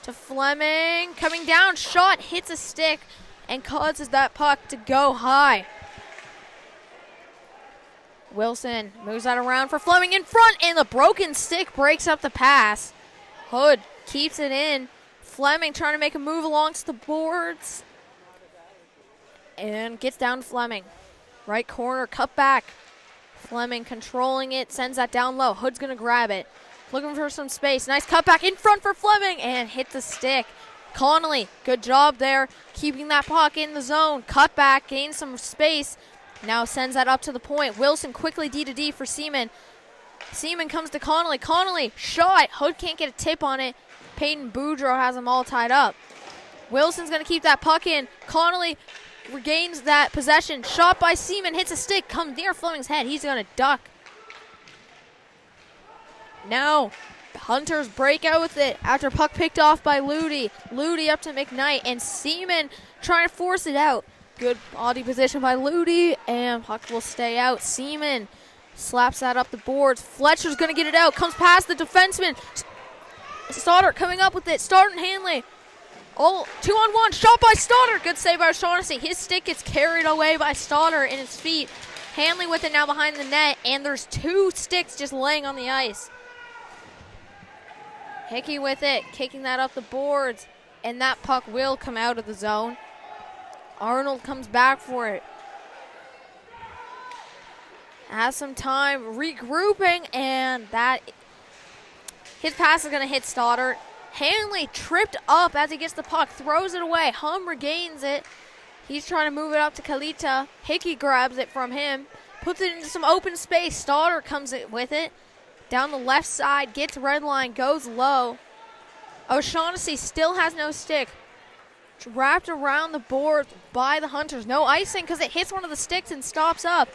to Fleming. Coming down, shot, hits a stick, and causes that puck to go high. Wilson moves that around for Fleming in front, and the broken stick breaks up the pass. Hood keeps it in. Fleming trying to make a move alongst the boards. And gets down to Fleming. Right corner, cut back. Fleming controlling it, sends that down low. Hood's going to grab it. Looking for some space. Nice cut back in front for Fleming, and hit the stick. Connolly, good job there, keeping that puck in the zone. Cut back, gains some space. Now sends that up to the point. Wilson quickly D-to-D for Seaman. Seaman comes to Connolly. Connolly, shot. Hood can't get a tip on it. Peyton Boudreaux has them all tied up. Wilson's going to keep that puck in. Connolly regains that possession. Shot by Seaman, hits a stick, comes near Fleming's head. He's going to duck. Now, Hunters break out with it after puck picked off by Ludi. Ludi up to McKnight, and Seaman trying to force it out. Good body position by Ludi, and puck will stay out. Seaman slaps that up the boards. Fletcher's going to get it out. Comes past the defenseman. Stoddart coming up with it. Stoddart and Hanley. Oh, 2-on-1. Shot by Stoddart. Good save by O'Shaughnessy. His stick gets carried away by Stoddart in his feet. Hanley with it now behind the net, and there's two sticks just laying on the ice. Hickey with it, kicking that up the boards, and that puck will come out of the zone. Arnold comes back for it. Has some time regrouping, and his pass is going to hit Stoddart. Hanley tripped up as he gets the puck, throws it away. Hum regains it. He's trying to move it up to Kalita. Hickey grabs it from him, puts it into some open space. Stoddart comes with it. Down the left side, gets red line, goes low. O'Shaughnessy still has no stick. Wrapped around the board by the Hunters. No icing because it hits one of the sticks and stops up.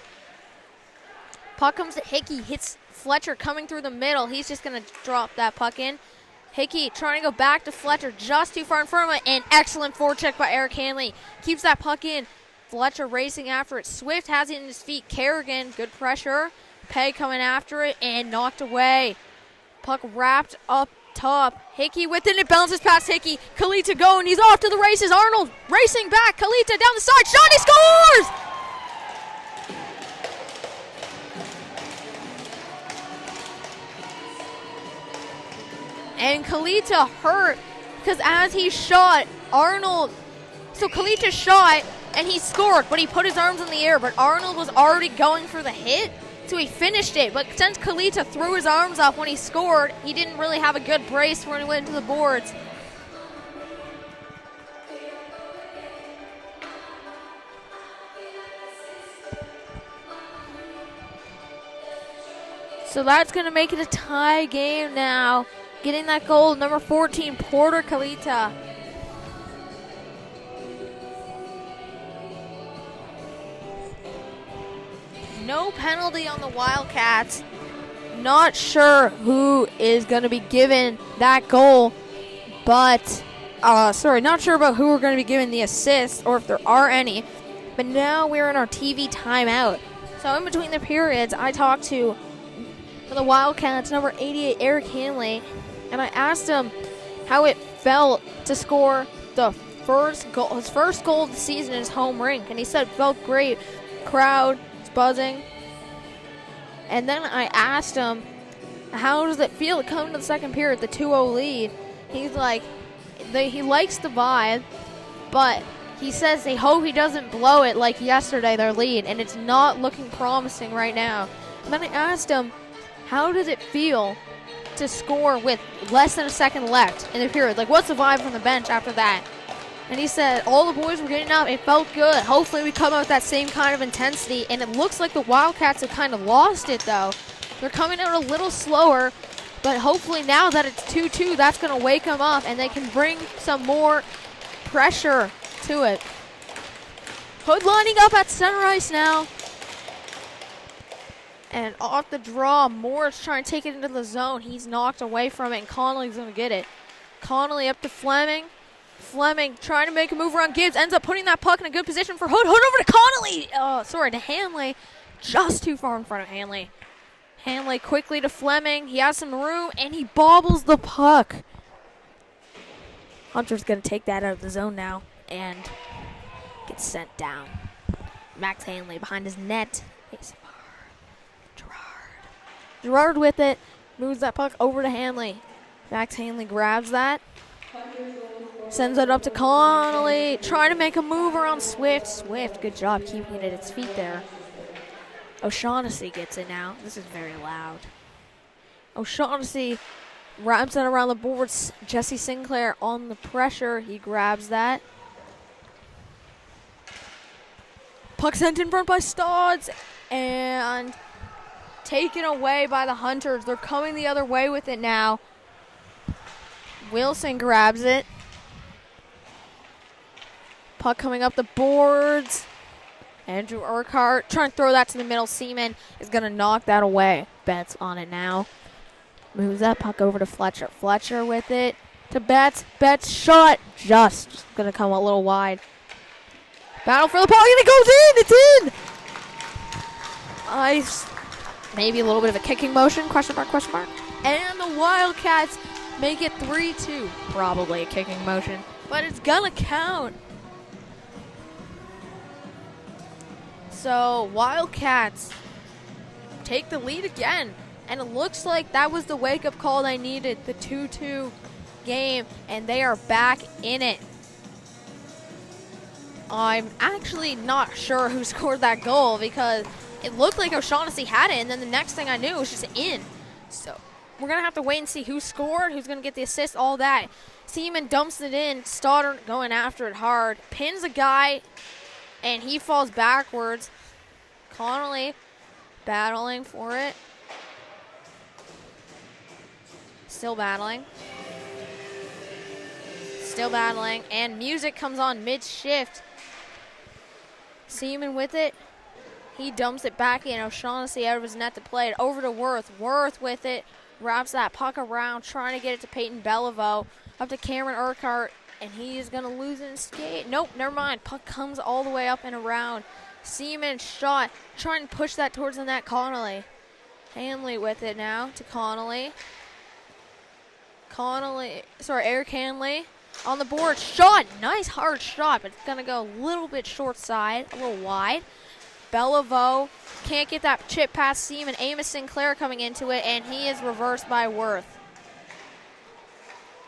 Puck comes to Hickey, hits Fletcher coming through the middle. He's just going to drop that puck in. Hickey trying to go back to Fletcher, just too far in front of him. An excellent forecheck by Eric Hanley. Keeps that puck in. Fletcher racing after it. Swift has it in his feet. Kerrigan, good pressure. Peg coming after it and knocked away. Puck wrapped up top. Hickey with it. It bounces past Hickey. Kalita going. He's off to the races. Arnold racing back. Kalita down the side. Shot. He scores! And Kalita hurt because as he shot, Arnold. So Kalita shot and he scored, but he put his arms in the air, but Arnold was already going for the hit, so he finished it. But since Kalita threw his arms up when he scored, he didn't really have a good brace when he went to the boards. So that's going to make it a tie game now. Getting that goal, number 14, Porter Kalita. No penalty on the Wildcats. Not sure who is going to be given that goal, but, not sure about who we're going to be given the assist or if there are any. But now we're in our TV timeout. So in between the periods, I talked to for the Wildcats, number 88, Eric Hanley, and I asked him how it felt to score the first goal, his first goal of the season in his home rink, and he said it felt great. Crowd is buzzing. And then I asked him, how does it feel to come to the second period, the 2-0 lead? He's like, he likes the vibe, but he says they hope he doesn't blow it like yesterday, their lead, and it's not looking promising right now. And then I asked him, how does it feel to score with less than a second left in the period? Like, what's the vibe from the bench after that? And he said, all the boys were getting up. It felt good. Hopefully we come out with that same kind of intensity. And it looks like the Wildcats have kind of lost it, though. They're coming out a little slower. But hopefully now that it's 2-2, that's going to wake them up. And they can bring some more pressure to it. Hood lining up at center ice now. And off the draw, Morris trying to take it into the zone. He's knocked away from it, and Connolly's going to get it. Connolly up to Fleming. Fleming trying to make a move around Gibbs. Ends up putting that puck in a good position for Hood. Hood over to Connolly. To Hanley. Just too far in front of Hanley. Hanley quickly to Fleming. He has some room, and he bobbles the puck. Hunter's going to take that out of the zone now and get sent down. Max Hanley behind his net. Gerard with it, moves that puck over to Hanley. Max Hanley grabs that, sends it up to Connolly, trying to make a move around Swift. Swift, good job keeping it at its feet there. O'Shaughnessy gets it now. This is very loud. O'Shaughnessy wraps it around the boards. Jesse Sinclair on the pressure. He grabs that. Puck sent in front by Stodds, and taken away by the Hunters. They're coming the other way with it now. Wilson grabs it. Puck coming up the boards. Andrew Urquhart trying to throw that to the middle. Seaman is going to knock that away. Betts on it now. Moves that puck over to Fletcher. Fletcher with it to Betts. Betts shot. Just going to come a little wide. Battle for the puck, and it goes in. It's in. Ice. Maybe a little bit of a kicking motion, question mark. And the Wildcats make it 3-2. Probably a kicking motion, but it's gonna count. So Wildcats take the lead again, and it looks like that was the wake-up call they needed, the 2-2 game, and they are back in it. I'm actually not sure who scored that goal because it looked like O'Shaughnessy had it, and then the next thing I knew, it was just in. So we're going to have to wait and see who scored, who's going to get the assist, all that. Seaman dumps it in. Stoddard going after it hard. Pins a guy, and he falls backwards. Connolly battling for it. Still battling. And music comes on mid-shift. Seaman with it. He dumps it back in. O'Shaughnessy out of his net to play it over to Worth. Worth with it. Wraps that puck around, trying to get it to Peyton Beliveau. Up to Cameron Urquhart, and he is going to lose it and skate. Nope, never mind. Puck comes all the way up and around. Seaman shot, trying to push that towards the net. Connolly. Hanley with it now to Connolly. Eric Hanley on the board. Shot. Nice hard shot, but it's going to go a little bit short side, a little wide. Beliveau can't get that chip past Seaman. Amos Sinclair coming into it, and he is reversed by Worth.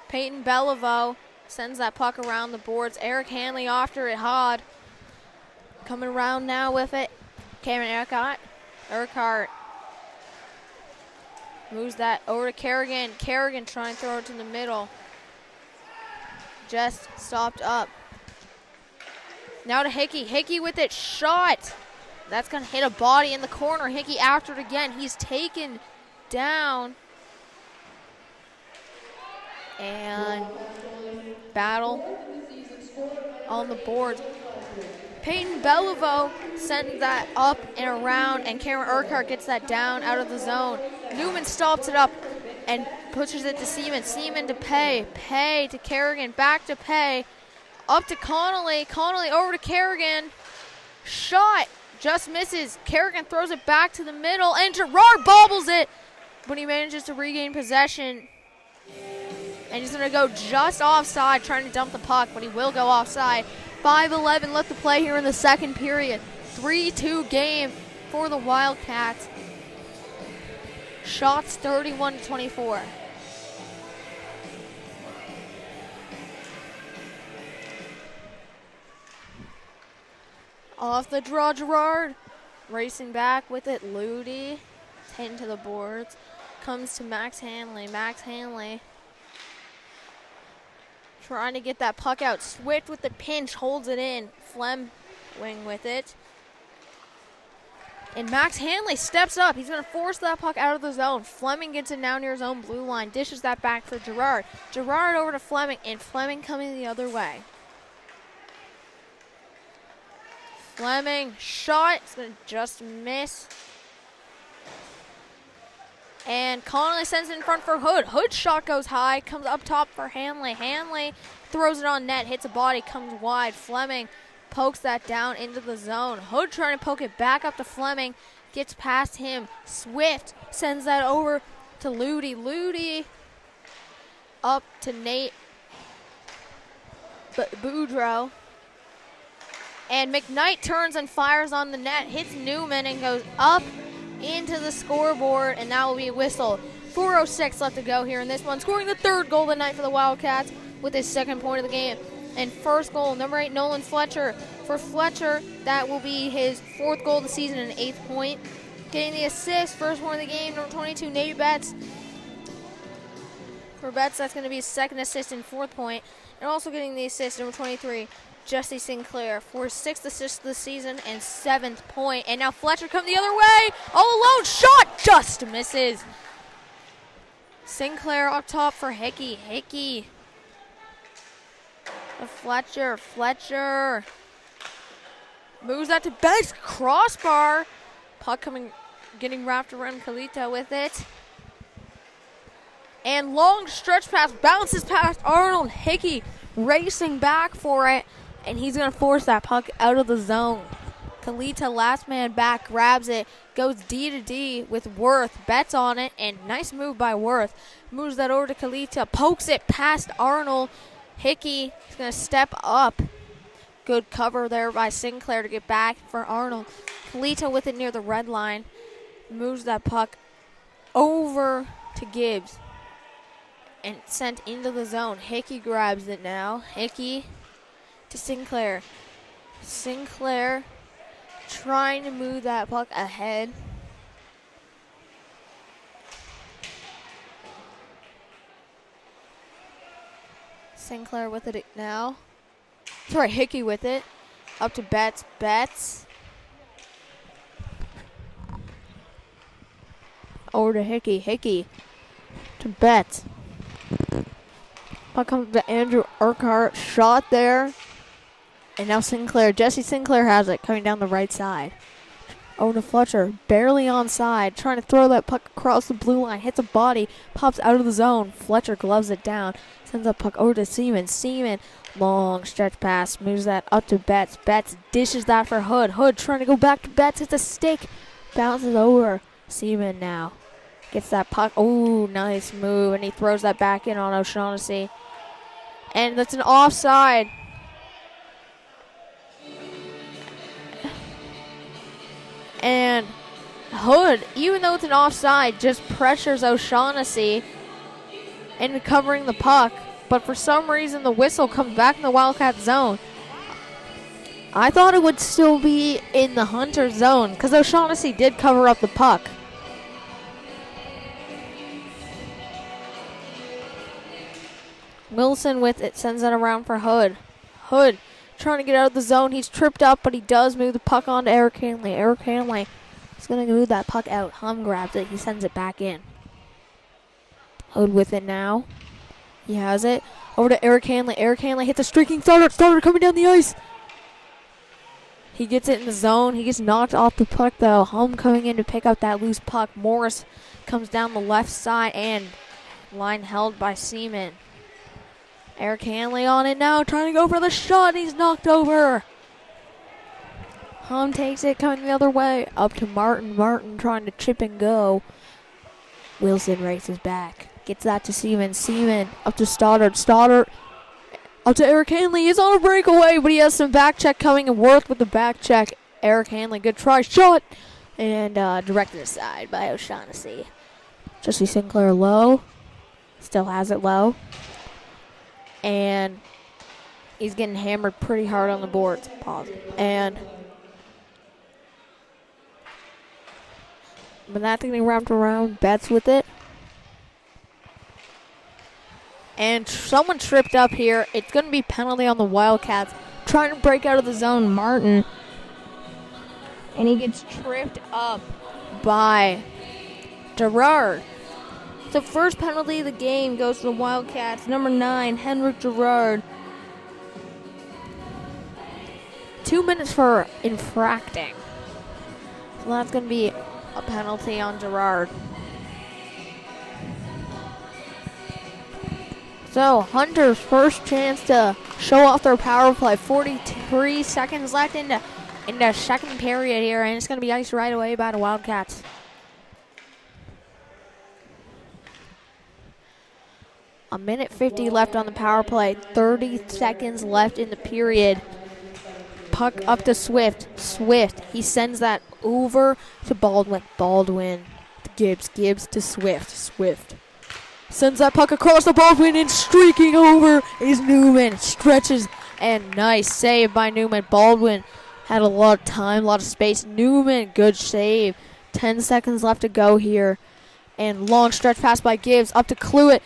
Peyton Beliveau sends that puck around the boards. Eric Hanley after it hard. coming around now with it. Cameron Urquhart moves that over to Kerrigan. Kerrigan trying to throw it to the middle. Just stopped up. Now to Hickey. Hickey with it. Shot. That's going to hit a body in the corner. Hickey after it again. He's taken down. And battle on the boards. Peyton Beliveau sends that up and around, and Cameron Urquhart gets that down out of the zone. Newman stops it up and pushes it to Seaman. Seaman to Pay. Pay to Kerrigan. Back to Pay. Up to Connolly. Connolly over to Kerrigan. Shot. Just misses. Kerrigan throws it back to the middle, and Gerard bobbles it, but he manages to regain possession. And he's going to go just offside, trying to dump the puck, but he will go offside. 5:11 left to play here in the second period. 3-2 game for the Wildcats. Shots 31-24. Off the draw, Gerard. Racing back with it, Ludi. Heading to the boards. Comes to Max Hanley. Max Hanley trying to get that puck out. Swift with the pinch, holds it in. Fleming with it. And Max Hanley steps up. He's going to force that puck out of the zone. Fleming gets it now near his own blue line. Dishes that back for Gerard. Gerard over to Fleming, and Fleming coming the other way. Fleming, shot. It's going to just miss. And Connolly sends it in front for Hood. Hood's shot goes high, comes up top for Hanley. Hanley throws it on net, hits a body, comes wide. Fleming pokes that down into the zone. Hood trying to poke it back up to Fleming, gets past him. Swift sends that over to Ludi. Ludi up to Nate Boudreau. And McKnight turns and fires on the net, hits Newman and goes up into the scoreboard, and that will be a whistle. 4:06 left to go here in this one. Scoring the third goal of the night for the Wildcats with his second point of the game. And first goal, number 8, Nolan Fletcher. For Fletcher, that will be his fourth goal of the season and 8th point. Getting the assist, first point of the game, number 22, Nate Betts. For Betts, that's going to be his second assist and 4th point. And also getting the assist, number 23, Jesse Sinclair, for his 6th assist of the season and 7th point. And now Fletcher come the other way, all alone, shot, just misses. Sinclair up top for Hickey. Hickey. Fletcher. Fletcher. Moves that to Betts, crossbar. Puck getting wrapped around Kalita with it. And long stretch pass, bounces past Arnold. Hickey racing back for it. And he's going to force that puck out of the zone. Kalita, last man back, grabs it, goes D to D with Worth. Betts on it, and nice move by Worth. Moves that over to Kalita, pokes it past Arnold. Hickey is going to step up. Good cover there by Sinclair to get back for Arnold. Kalita with it near the red line. Moves that puck over to Gibbs. And sent into the zone. Hickey grabs it now. Hickey to Sinclair. Sinclair trying to move that puck ahead. Sinclair with it now. Sorry, Hickey with it. Up to Betts. Betts. Over to Hickey. Hickey to Betts. Puck comes to Andrew Urquhart. Shot there. And now Sinclair. Jesse Sinclair has it coming down the right side. Over to Fletcher. Barely onside. Trying to throw that puck across the blue line. Hits a body. Pops out of the zone. Fletcher gloves it down. Sends that puck over to Seaman. Seaman. Long stretch pass. Moves that up to Betts. Betts dishes that for Hood. Hood trying to go back to Betts. Hits a stick. Bounces over. Seaman now. Gets that puck. Oh, nice move. And he throws that back in on O'Shaughnessy. And that's an offside. And Hood, even though it's an offside, just pressures O'Shaughnessy into covering the puck. But for some reason, the whistle comes back in the Wildcat zone. I thought it would still be in the Hunter zone because O'Shaughnessy did cover up the puck. Wilson with it, sends it around for Hood. Hood trying to get out of the zone. He's tripped up, but he does move the puck on to Eric Hanley. Eric Hanley is going to move that puck out. Hum grabs it. He sends it back in. Hood with it now. He has it. Over to Eric Hanley. Eric Hanley hits a streaking starter. Starter coming down the ice. He gets it in the zone. He gets knocked off the puck, though. Hum coming in to pick up that loose puck. Morris comes down the left side, and line held by Seaman. Eric Hanley on it now, trying to go for the shot. He's knocked over. Hum takes it, coming the other way. Up to Martin. Martin trying to chip and go. Wilson races back. Gets that to Seaman. Seaman up to Stoddard. Stoddard up to Eric Hanley. He's on a breakaway, but he has some back check coming, and Worth with the back check. Eric Hanley, good try. Shot! And directed aside by O'Shaughnessy. Jesse Sinclair low. Still has it low. And he's getting hammered pretty hard on the boards. Pause. But that's getting wrapped around. Betts with it. And someone tripped up here. It's going to be penalty on the Wildcats. Trying to break out of the zone, Martin. And he gets tripped up by Gerard. The first penalty of the game goes to the Wildcats. Number 9, Henrik Gerard. 2 minutes for infracting. So that's going to be a penalty on Gerard. So Hunter's first chance to show off their power play. 43 seconds left in the second period here, and it's going to be iced right away by the Wildcats. A minute 50 left on the power play. 30 seconds left in the period. Puck up to Swift. Swift, he sends that over to Baldwin. Baldwin to Gibbs. Gibbs to Swift. Swift sends that puck across the Baldwin, and streaking over is Newman. Stretches, and nice save by Newman. Baldwin had a lot of time, a lot of space. Newman, good save. 10 seconds left to go here. And long stretch pass by Gibbs up to Cluett.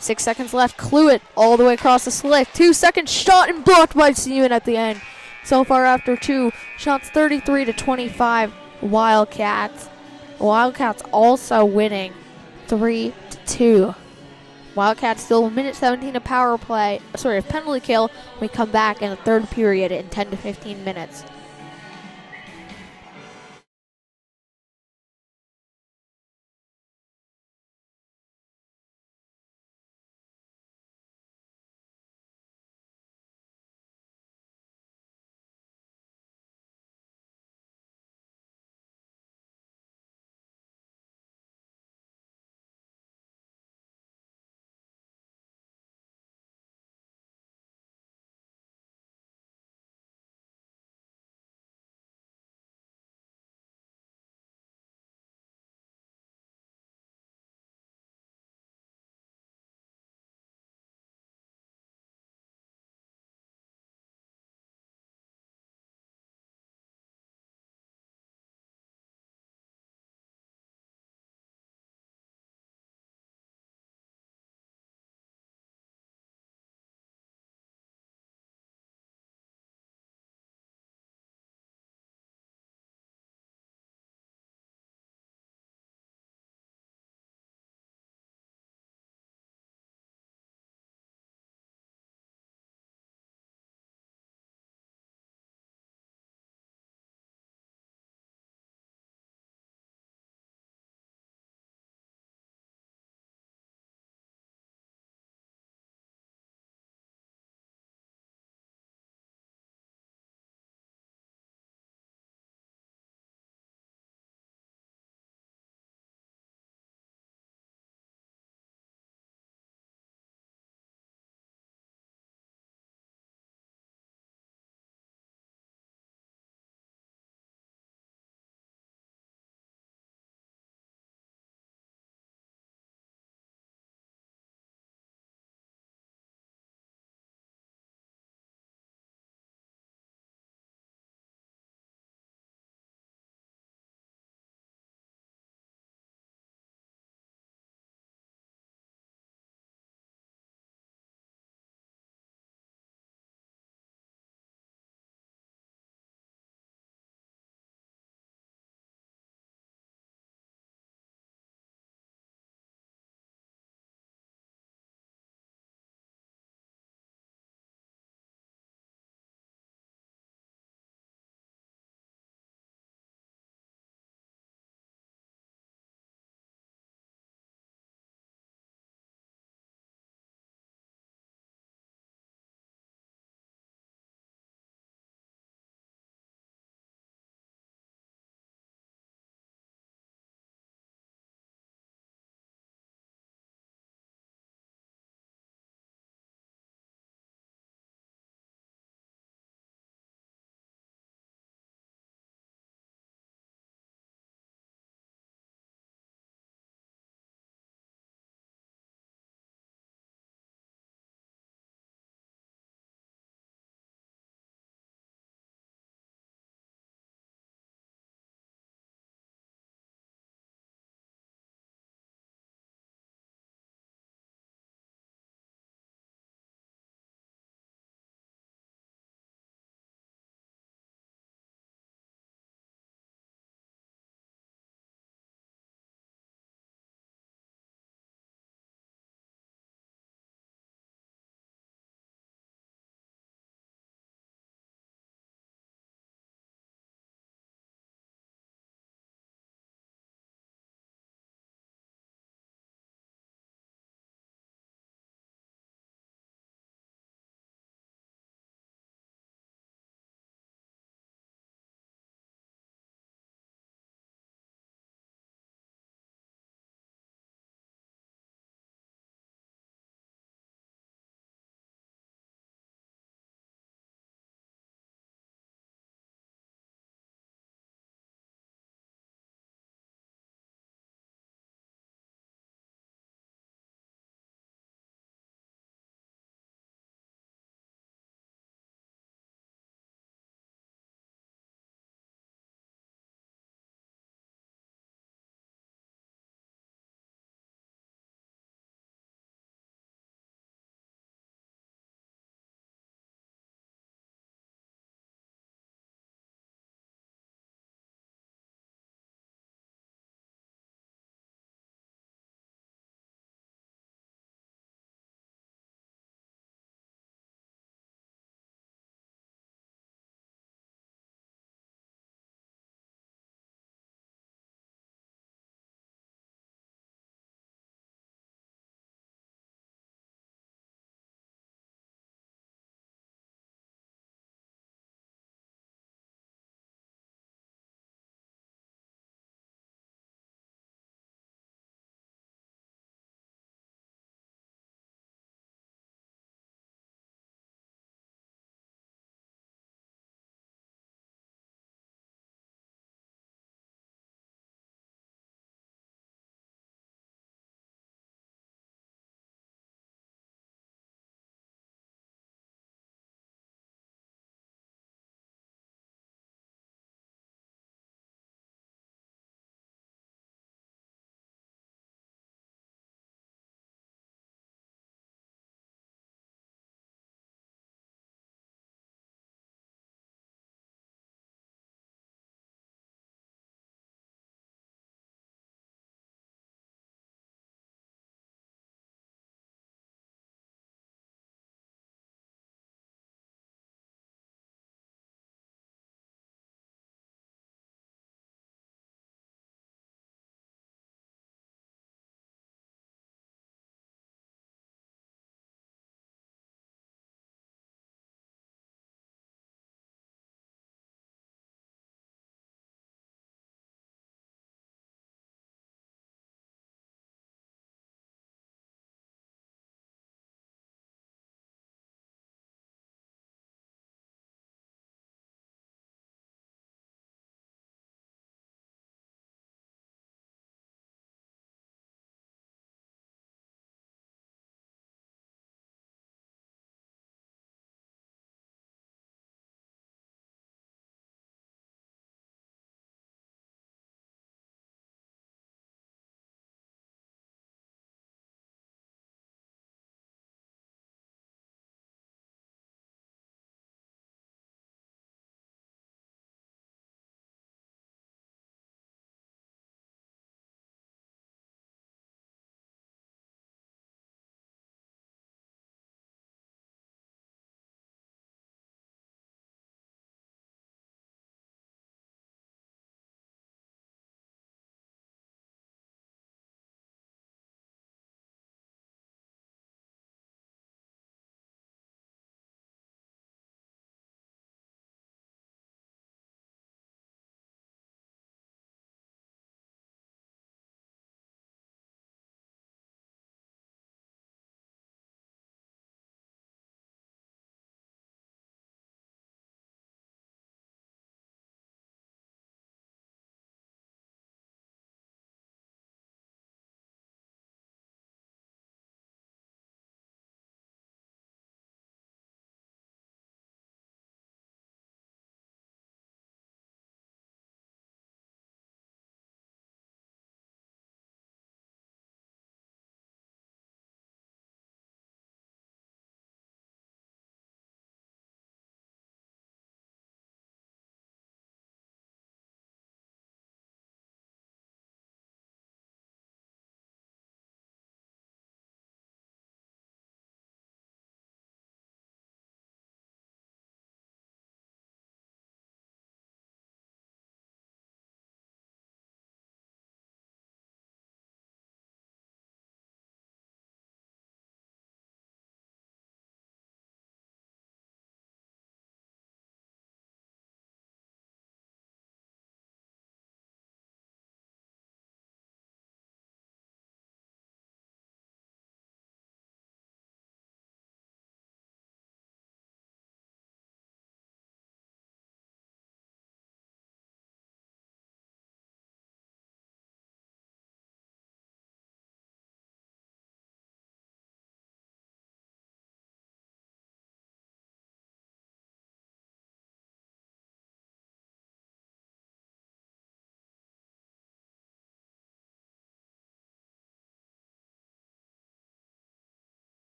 6 seconds left. Cluett all the way across the slit. 2 second shot and blocked by Seaman at the end. So far after 2 shots, 33-25 Wildcats. Wildcats also winning 3-2. Wildcats still a minute 17 of penalty kill. We come back in the third period in 10 to 15 minutes.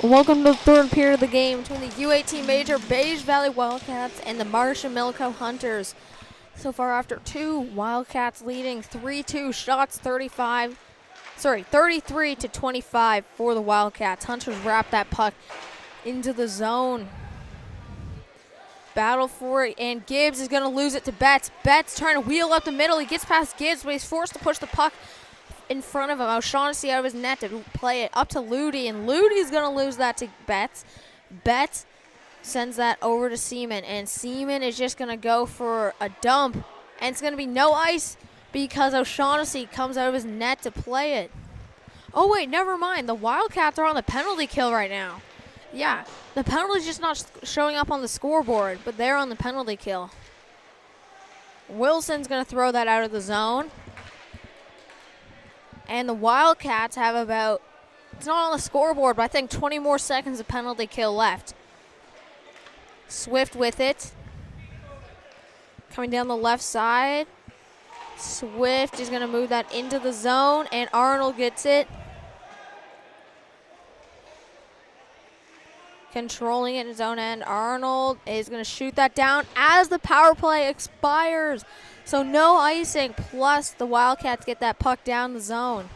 Welcome to the third period of the game between the U18 Major Beige Valley Wildcats and the Marsh and Milco Hunters. So far after two, Wildcats leading 3-2 shots 33 to 25 for the Wildcats. Hunters wrap that puck into the zone. Battle for it, and Gibbs is going to lose it to Betts. Betts trying to wheel up the middle. He gets past Gibbs, but he's forced to push the puck in front of him. O'Shaughnessy out of his net to play it up to Ludi, and Ludi's going to lose that to Betts. Betts sends that over to Seaman, and Seaman is just going to go for a dump, and it's going to be no ice because O'Shaughnessy comes out of his net to play it. Oh, wait, never mind. The Wildcats are on the penalty kill right now. Yeah, the penalty's just not showing up on the scoreboard, but they're on the penalty kill. Wilson's going to throw that out of the zone. And the Wildcats have about, it's not on the scoreboard, but I think 20 more seconds of penalty kill left. Swift with it. Coming down the left side. Swift is going to move that into the zone, and Arnold gets it. Controlling it in his own end. Arnold is going to shoot that down as the power play expires. So no icing, plus the Wildcats get that puck down the zone.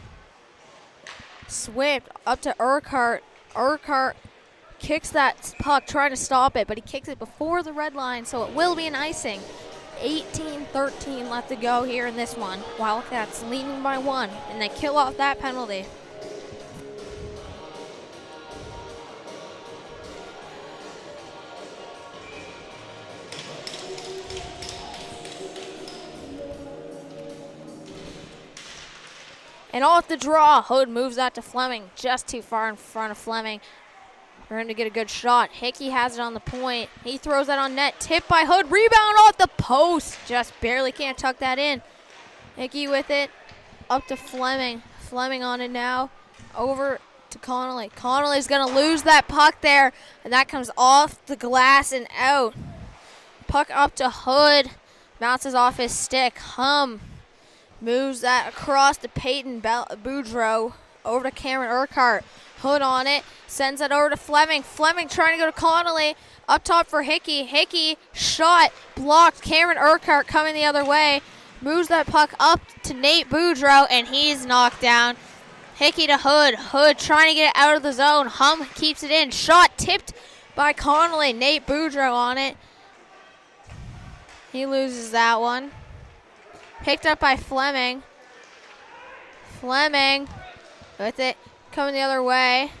Swift up to Urquhart. Urquhart kicks that puck, trying to stop it, but he kicks it before the red line, so it will be an icing. 18-13 left to go here in this one. Wildcats leading by one, and they kill off that penalty. And off the draw, Hood moves that to Fleming, just too far in front of Fleming for him to get a good shot. Hickey has it on the point. He throws that on net, tipped by Hood, rebound off the post. Just barely can't tuck that in. Hickey with it, up to Fleming. Fleming on it now, over to Connolly. Connolly's gonna lose that puck there, and that comes off the glass and out. Puck up to Hood, bounces off his stick. Moves that across to Peyton Boudreau, over to Cameron Urquhart. Hood on it, sends it over to Fleming. Fleming trying to go to Connolly, up top for Hickey. Hickey, shot, blocked. Cameron Urquhart coming the other way. Moves that puck up to Nate Boudreau, and he's knocked down. Hickey to Hood. Hood trying to get it out of the zone. Keeps it in. Shot tipped by Connolly. Nate Boudreau on it. He loses that one. Picked up by Fleming. Fleming with it, coming the other way.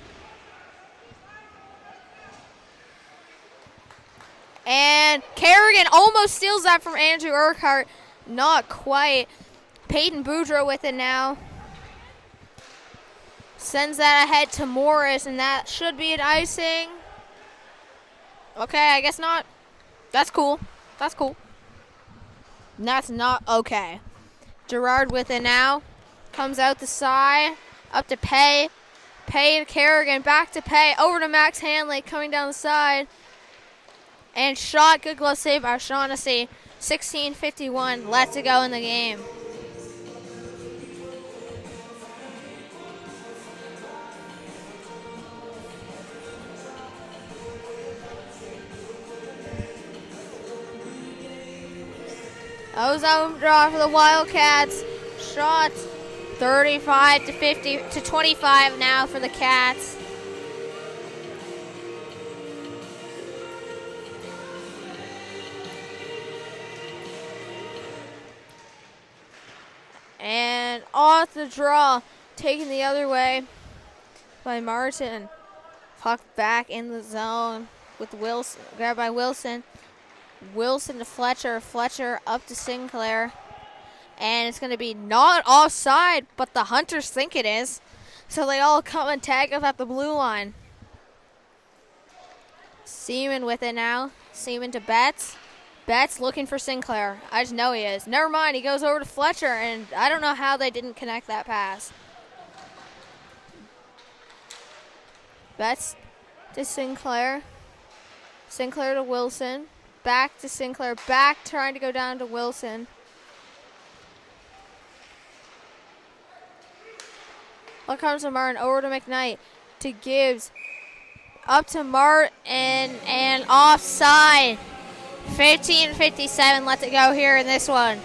And Kerrigan almost steals that from Andrew Urquhart. Not quite. Peyton Boudreau with it now. Sends that ahead to Morris, and that should be an icing. Okay, I guess not. That's cool. That's cool. That's not okay. Gerard with it now. Comes out the side. Up to Pay. Pay to Kerrigan. Back to Pay. Over to Max Hanley. Coming down the side. And shot. Good glove save by O'Shaughnessy. 16:51 left to go in the game. Ozone draw for the Wildcats. Shots 35 to 25 now for the Cats. And off the draw, taken the other way by Martin. Puck back in the zone with Wilson, grabbed by Wilson. Wilson to Fletcher. Fletcher up to Sinclair. And it's going to be not offside, but the Hunters think it is. So they all come and tag up at the blue line. Seaman with it now. Seaman to Betts. Betts looking for Sinclair. I just know he is. Never mind, he goes over to Fletcher, and I don't know how they didn't connect that pass. Betts to Sinclair. Sinclair to Wilson. Back to Sinclair. Back trying to go down to Wilson. Up comes to Martin. Over to McKnight. To Gibbs. Up to Martin and offside. 15:57 left to go here in this one.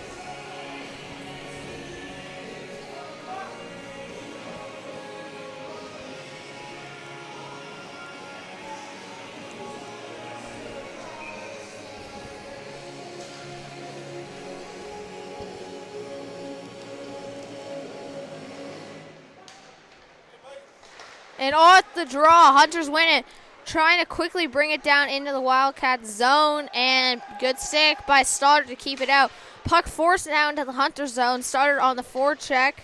And off the draw, Hunters win it. Trying to quickly bring it down into the Wildcats zone, and good stick by Stoddard to keep it out. Puck forced down to the Hunter zone. Stoddard on the forecheck,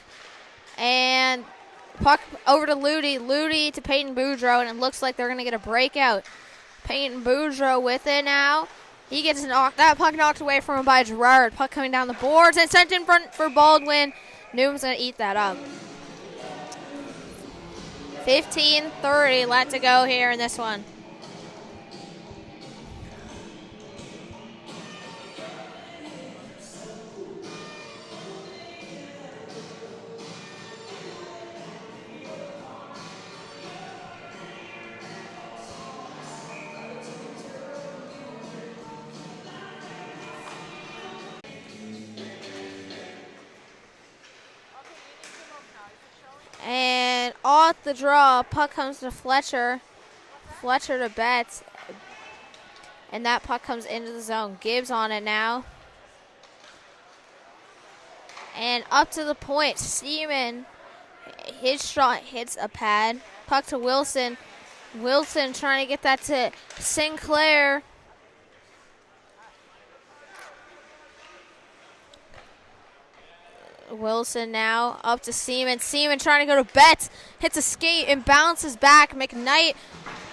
and puck over to Ludi. Ludi to Peyton Boudreau, and it looks like they're going to get a breakout. Peyton Boudreau with it now. He gets that puck knocked away from him by Gerard. Puck coming down the boards and sent in front for Baldwin. Newman's going to eat that up. 15:30 left to go here in this one. And off the draw, puck comes to Fletcher. Fletcher to Betts. And that puck comes into the zone. Gibbs on it now. And up to the point. Seaman, his shot hits a pad. Puck to Wilson. Wilson trying to get that to Sinclair. Wilson now up to Seaman. Seaman trying to go to Betts. Hits a skate and bounces back. McKnight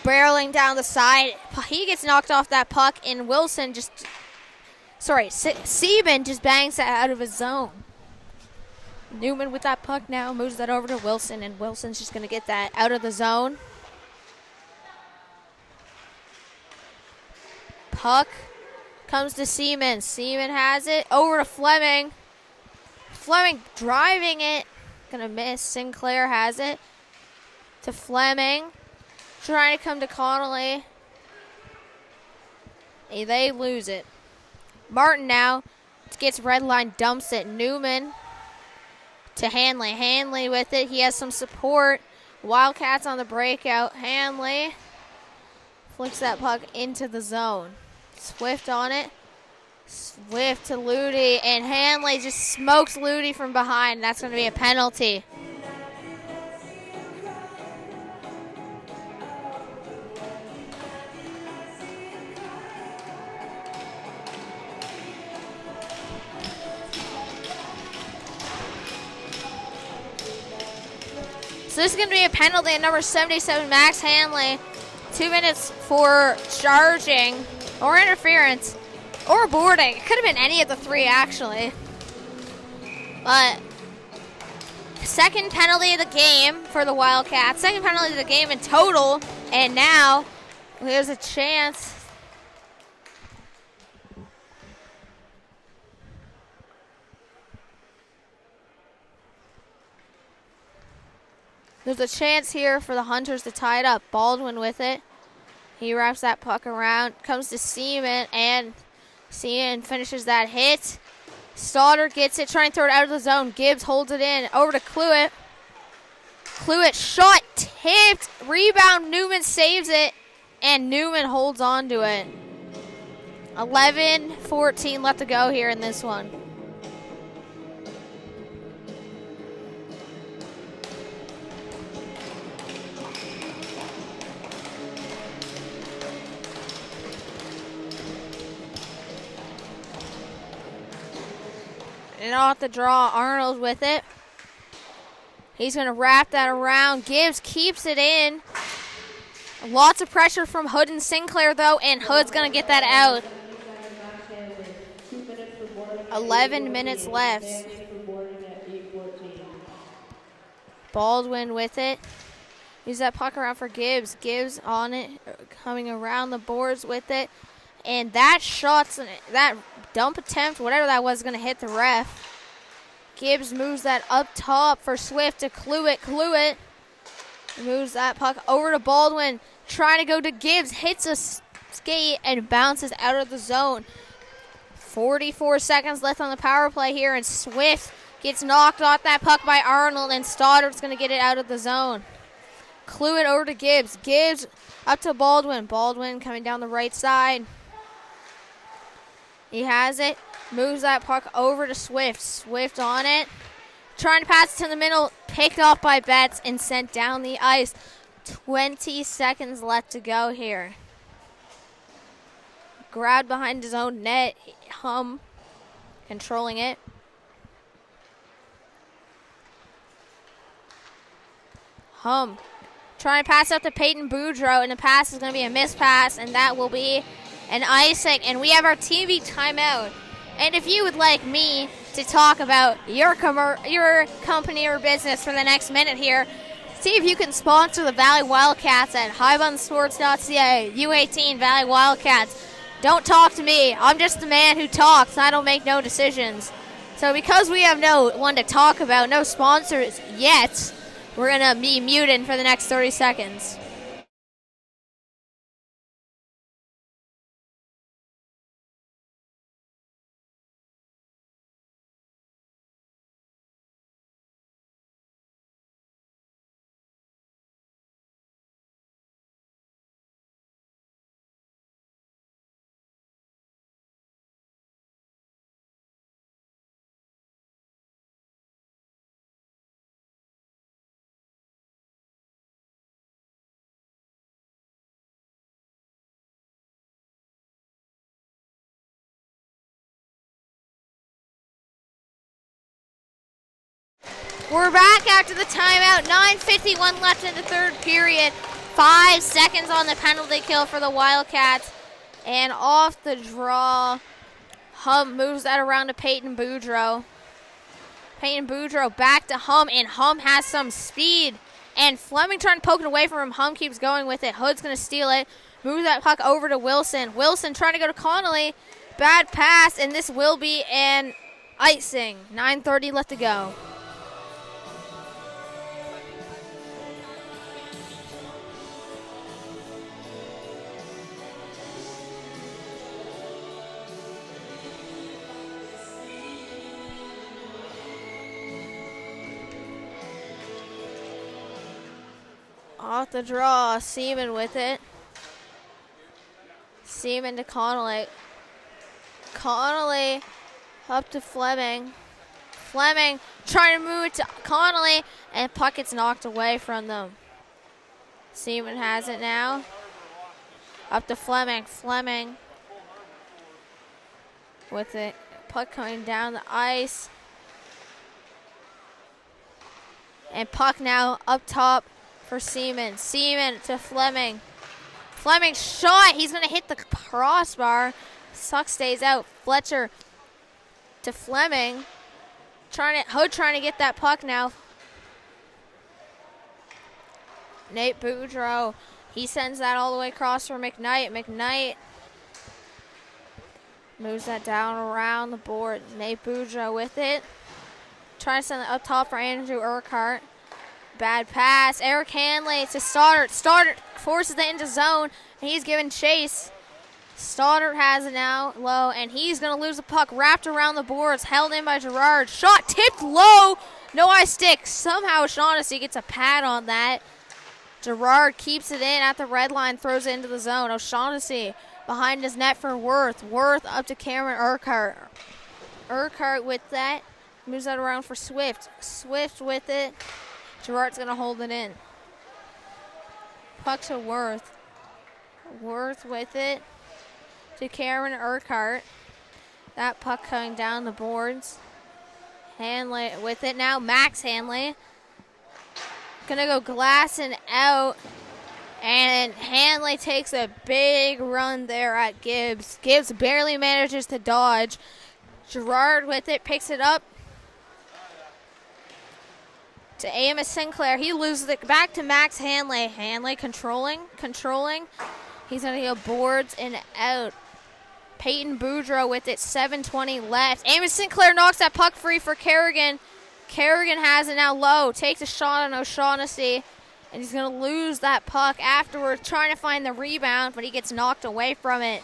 barreling down the side. He gets knocked off that puck, and Wilson Seaman just bangs that out of his zone. Newman with that puck now moves that over to Wilson, and Wilson's just going to get that out of the zone. Puck comes to Seaman. Seaman has it over to Fleming. Fleming driving it. Gonna miss. Sinclair has it. To Fleming. Trying to come to Connolly. They lose it. Martin now gets red line, dumps it. Newman to Hanley. Hanley with it. He has some support. Wildcats on the breakout. Hanley flicks that puck into the zone. Swift on it. Swift to Ludi, and Hanley just smokes Ludi from behind. That's going to be a penalty. So this is going to be a penalty at number 77, Max Hanley. 2 minutes for charging or interference. Or boarding. It could have been any of the three, actually. But second penalty of the game for the Wildcats. Second penalty of the game in total. And now there's a chance. There's a chance here for the Hunters to tie it up. Baldwin with it. He wraps that puck around. Comes to Seaman, and Seaman finishes that hit. Stoddard gets it, trying to throw it out of the zone. Gibbs holds it in. Over to Cluett. Cluett shot, tipped, rebound. Newman saves it, and Newman holds on to it. 11:14 left to go here in this one. And off the draw, Arnold with it. He's going to wrap that around. Gibbs keeps it in. Lots of pressure from Hood and Sinclair, though, and Hood's going to get that out. 11 minutes left. Baldwin with it. Use that puck around for Gibbs. Gibbs on it, coming around the boards with it. And that shot's, that dump attempt, whatever that was, going to hit the ref. Gibbs moves that up top for Swift to Cluett. Cluett moves that puck over to Baldwin. trying to go to Gibbs, hits a skate and bounces out of the zone. 44 seconds left on the power play here, and Swift gets knocked off that puck by Arnold, and Stoddard's going to get it out of the zone. Clue it over to Gibbs. Gibbs up to Baldwin. Baldwin coming down the right side. He has it. Moves that puck over to Swift. Swift on it. Trying to pass it to the middle. Picked off by Betts and sent down the ice. 20 seconds left to go here. Grabbed behind his own net. Hum controlling it. Hum trying to pass up to Peyton Boudreau, and the pass is going to be a missed pass, and that will be an icing. And we have our TV timeout. And if you would like me to talk about your company or business for the next minute here, see if you can sponsor the Valley Wildcats at highbunsports.ca, U18 Valley Wildcats. Don't talk to me. I'm just the man who talks. I don't make no decisions. So because we have no one to talk about, no sponsors yet, we're going to be muted for the next 30 seconds. We're back after the timeout. 9:51 left in the third period. 5 seconds on the penalty kill for the Wildcats. And off the draw, Hum moves that around to Peyton Boudreau. Peyton Boudreau back to Hum, and Hum has some speed. And Fleming trying to poke it away from him. Hum keeps going with it. Hood's going to steal it. Move that puck over to Wilson. Wilson trying to go to Connolly. Bad pass, and this will be an icing. 9:30 left to go. Off the draw, Seaman with it. Seaman to Connolly. Connolly up to Fleming. Fleming trying to move it to Connolly, and puck gets knocked away from them. Seaman has it now. Up to Fleming. Fleming with it. Puck coming down the ice. And puck now up top for Seaman. Seaman to Fleming. Fleming shot. He's going to hit the crossbar. Suck stays out. Fletcher to Fleming. Hood trying to get that puck now. Nate Boudreau. He sends that all the way across for McKnight. McKnight moves that down around the board. Nate Boudreau with it. Trying to send it up top for Andrew Urquhart. Bad pass. Eric Hanley to Stoddard. Stoddard forces it into zone, and he's giving chase. Stoddard has it now low, and he's going to lose the puck. Wrapped around the boards. Held in by Gerard. Shot tipped low. No eye stick. Somehow O'Shaughnessy gets a pad on that. Gerard keeps it in at the red line. Throws it into the zone. O'Shaughnessy behind his net for Worth. Worth up to Cameron Urquhart. Urquhart with that. Moves that around for Swift. Swift with it. Gerard's going to hold it in. Puck to Worth. Worth with it to Cameron Urquhart. That puck coming down the boards. Hanley with it now. Max Hanley. Going to go glassing out. And Hanley takes a big run there at Gibbs. Gibbs barely manages to dodge. Gerard with it. Picks it up to Amos Sinclair. He loses it back to Max Hanley. Hanley controlling. He's going to go boards and out. Peyton Boudreau with it. 7:20 left. Amos Sinclair knocks that puck free for Kerrigan. Kerrigan has it now low. Takes a shot on O'Shaughnessy. And he's going to lose that puck afterwards, trying to find the rebound, but he gets knocked away from it.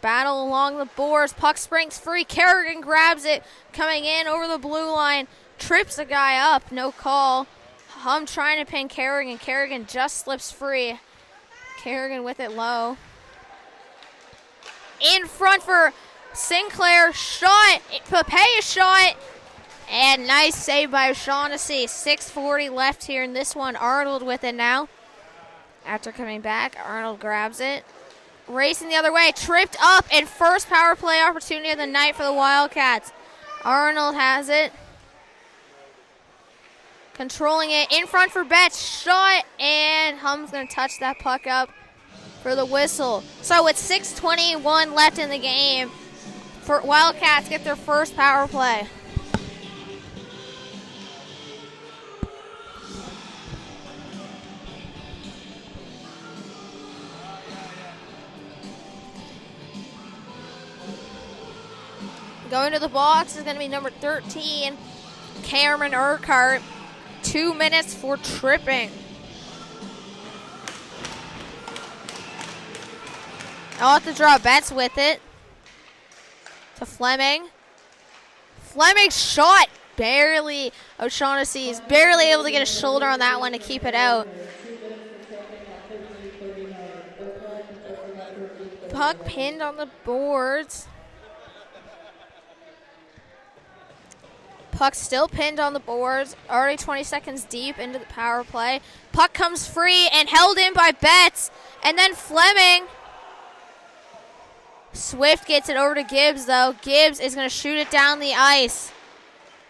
Battle along the boards. Puck springs free. Kerrigan grabs it, coming in over the blue line. Trips a guy up. No call. Hum trying to pin Kerrigan. Kerrigan just slips free. Kerrigan with it low. In front for Sinclair. Shot. Papaya shot. And nice save by O'Shaughnessy. 6:40 left here in this one. Arnold with it now. After coming back, Arnold grabs it. Racing the other way, tripped up, and first power play opportunity of the night for the Wildcats. Arnold has it. Controlling it, in front for Betts, shot, and Hum's going to touch that puck up for the whistle. So with 6:21 left in the game, for Wildcats get their first power play. Going to the box is going to be number 13, Cameron Urquhart. 2 minutes for tripping. Off the draw, Betts with it. To Fleming. Fleming's shot. Barely. O'Shaughnessy is barely able to get a shoulder on that one to keep it out. Puck pinned on the boards. Puck still pinned on the boards. Already 20 seconds deep into the power play. Puck comes free and held in by Betts. And then Fleming. Swift gets it over to Gibbs, though. Gibbs is going to shoot it down the ice.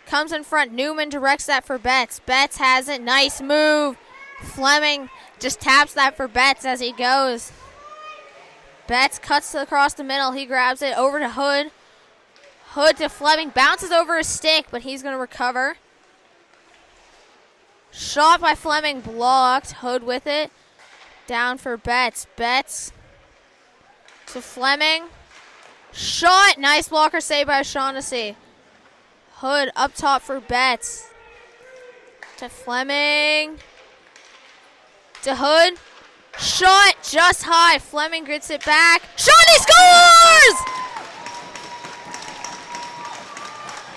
Comes in front. Newman directs that for Betts. Betts has it. Nice move. Fleming just taps that for Betts as he goes. Betts cuts across the middle. He grabs it over to Hood. Hood to Fleming, bounces over his stick, but he's going to recover. Shot by Fleming, blocked. Hood with it. Down for Betts. Betts to Fleming. Shot, nice blocker save by O'Shaughnessy. Hood up top for Betts. To Fleming. To Hood. Shot, just high. Fleming gets it back. Shot, he scores!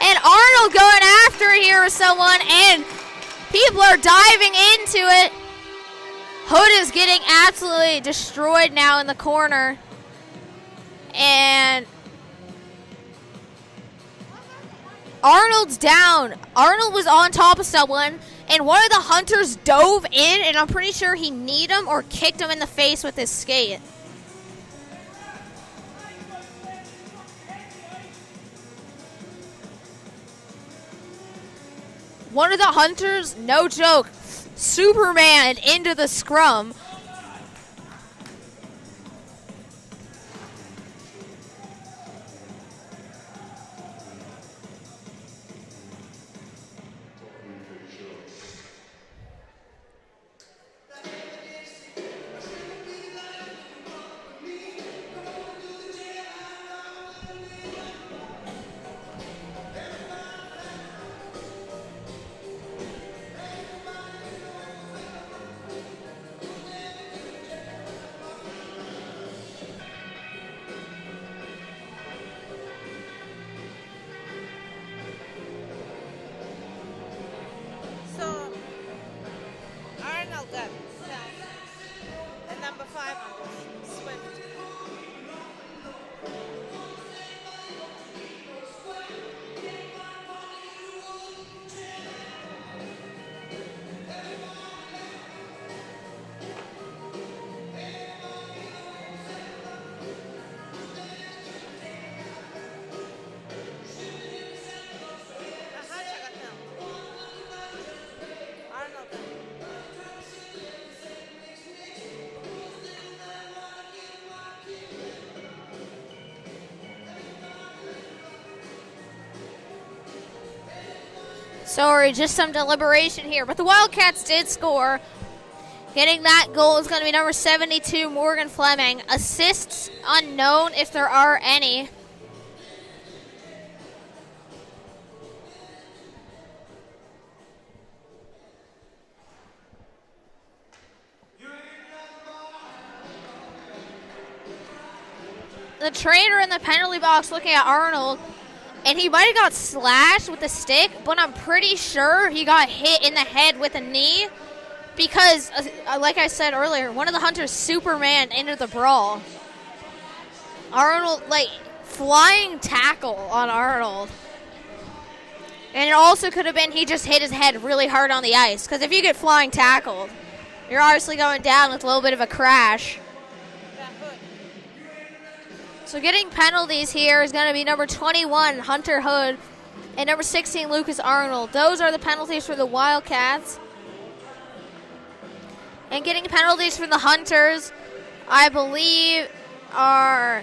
And Arnold going after it here with someone, and people are diving into it. Hood is getting absolutely destroyed now in the corner. And Arnold's down. Arnold was on top of someone, and one of the hunters dove in, and I'm pretty sure he kneed him or kicked him in the face with his skate. One of the hunters, no joke, Superman into the scrum. Sorry, just some deliberation here. But the Wildcats did score. Getting that goal is going to be number 72, Morgan Fleming. Assists unknown if there are any. the trainer in the penalty box looking at Arnold, and he might have got slashed with a stick, but I'm pretty sure he got hit in the head with a knee because, like I said earlier, one of the Hunters Superman into the brawl. Arnold, like, flying tackle on Arnold. And it also could have been he just hit his head really hard on the ice, because if you get flying tackled, you're obviously going down with a little bit of a crash. So getting penalties here is going to be number 21, Hunter Hood, and number 16, Lucas Arnold. Those are the penalties for the Wildcats. And getting penalties for the Hunters, I believe, are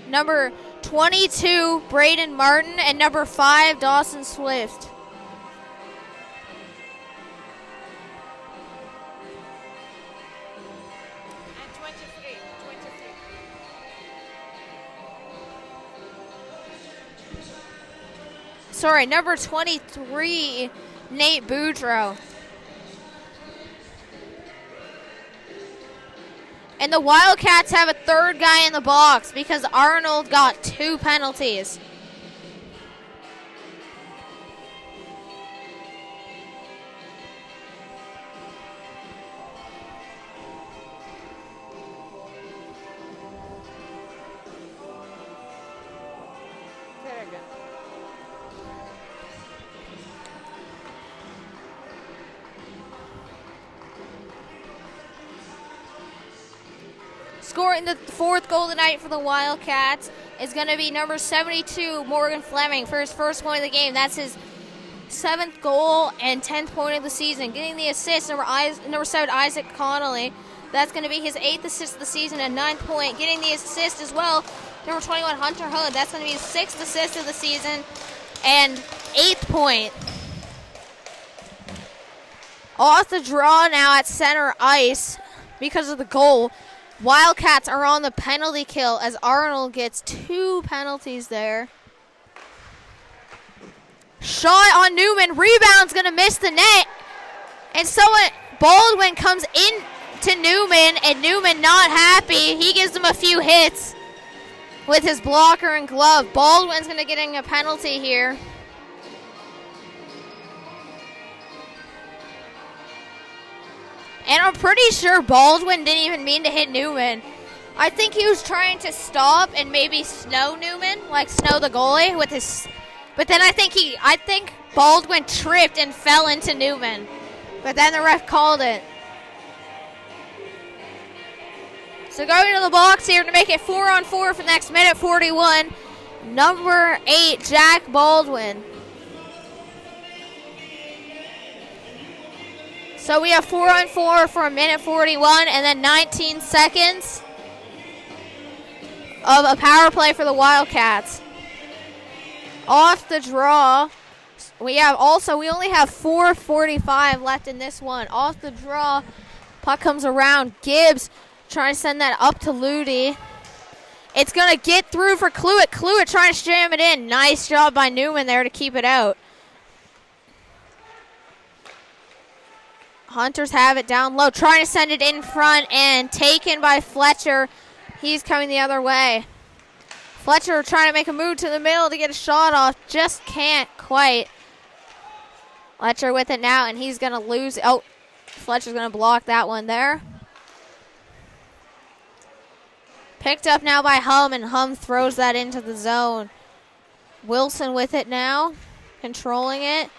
number 22, Braden Martin, and number 5, Dawson Swift. Sorry, number 23, Nate Boudreau. And the Wildcats have a third guy in the box because Arnold got 2 penalties. Scoring the 4th goal tonight for the Wildcats is going to be number 72, Morgan Fleming, for his first point of the game. That's his 7th goal and 10th point of the season. Getting the assist, number 7, Isaac Connolly. That's going to be his 8th assist of the season and 9th point. Getting the assist as well, number 21, Hunter Hood. That's going to be his 6th assist of the season and 8th point. Off the draw now at center ice because of the goal. Wildcats are on the penalty kill as Arnold gets 2 penalties there. Shot on Newman. Rebound's going to miss the net. And so Baldwin comes in to Newman, and Newman not happy. He gives him a few hits with his blocker and glove. Baldwin's going to get a penalty here. And I'm pretty sure Baldwin didn't even mean to hit Newman. I think he was trying to stop and maybe snow Newman, like snow the goalie with his. But then I think Baldwin tripped and fell into Newman. But then the ref called it. So going to the box here to make it 4-on-4 for the next minute 41. Number 8, Jack Baldwin. So we have 4-on-4 for a minute 41 and then 19 seconds of a power play for the Wildcats. Off the draw, we only have 4:45 left in this one. Off the draw, puck comes around. Gibbs trying to send that up to Ludi. It's going to get through for Cluett. Cluett trying to jam it in. Nice job by Newman there to keep it out. Hunters have it down low, trying to send it in front and taken by Fletcher. He's coming the other way. Fletcher trying to make a move to the middle to get a shot off. Just can't quite. Fletcher with it now, and he's going to lose. Oh, Fletcher's going to block that one there. Picked up now by Hum, and Hum throws that into the zone. Wilson with it now, controlling it.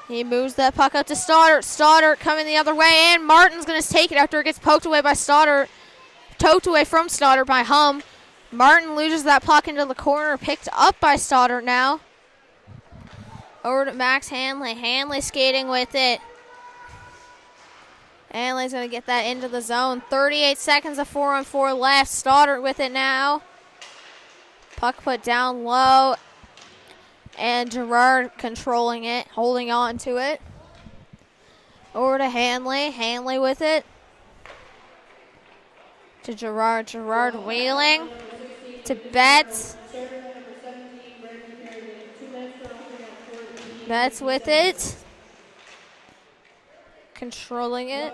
He moves that puck up to Stoddard. Stoddard coming the other way, and Martin's going to take it after it gets poked away by Stoddard. Poked away from Stoddard by Hum. Martin loses that puck into the corner, picked up by Stoddard now. Over to Max Hanley. Hanley skating with it. Hanley's going to get that into the zone. 38 seconds of 4-on-4 left. Stoddard with it now. Puck put down low. And Gerard controlling it, holding on to it. Over to Hanley. Hanley with it. To Gerard. Gerard wheeling. To Betts. Betts with it. Controlling it.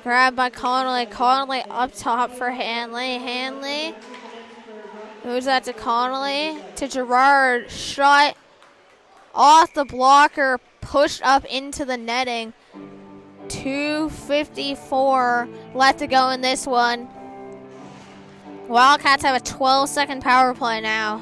Grabbed by Connolly. Connolly up top for Hanley. Hanley moves that to Connolly. To Gerard. Shot off the blocker. Pushed up into the netting. 2:54 left to go in this one. Wildcats have a 12-second power play now.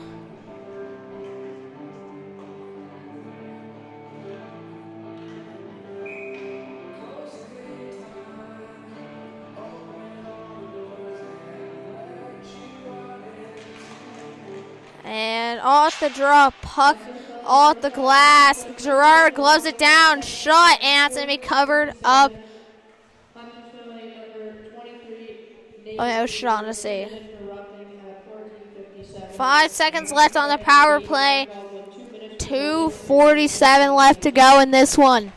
And off the draw, puck off the glass. Gerard gloves it down, shot, and it's going to be covered up. O'Shaughnessy. 5 seconds left on the power play. 2:47 left to go in this one.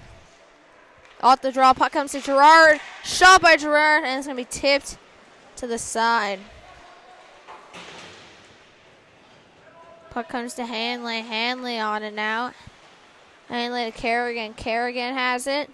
Off the draw, puck comes to Gerard. Shot by Gerard, and it's going to be tipped to the side. Puck comes to Hanley. Hanley on it now. Hanley to Kerrigan. Kerrigan has it.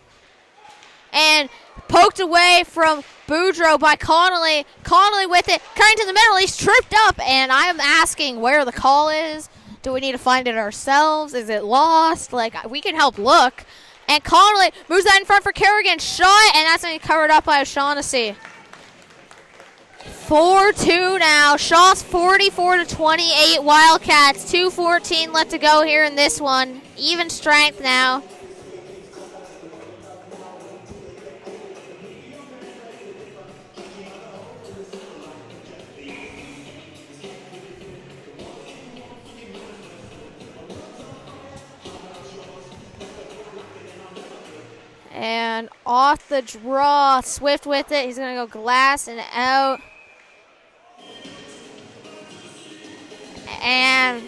And poked away from Boudreaux by Connolly. Connolly with it. Cutting to the middle. He's tripped up. And I'm asking where the call is. Do we need to find it ourselves? Is it lost? Like, we can help look. And Connolly moves that in front for Kerrigan. Shot. And that's going to be covered up by O'Shaughnessy. 4-2 now. Shaw's 44-28. Wildcats. 2:14 left to go here in this one. Even strength now. And off the draw. Swift with it. He's going to go glass and out. And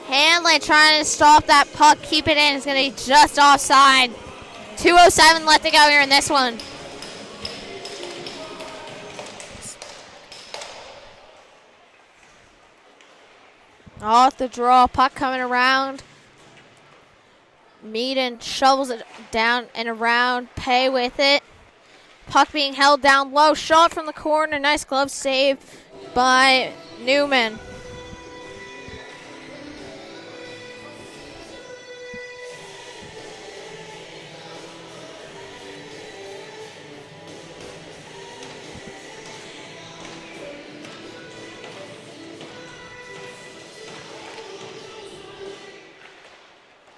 Hanley trying to stop that puck, keep it in. It's going to be just offside. 2:07 left to go here in this one. Off the draw, puck coming around. Meaden shovels it down and around. Pay with it. Puck being held down low. Shot from the corner. Nice glove save by Newman.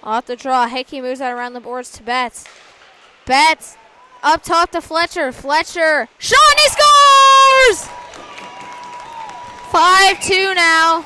Off the draw, Hickey moves that around the boards to Betts. Betts up top to Fletcher. Fletcher, shot, and he scores! 5-2 now.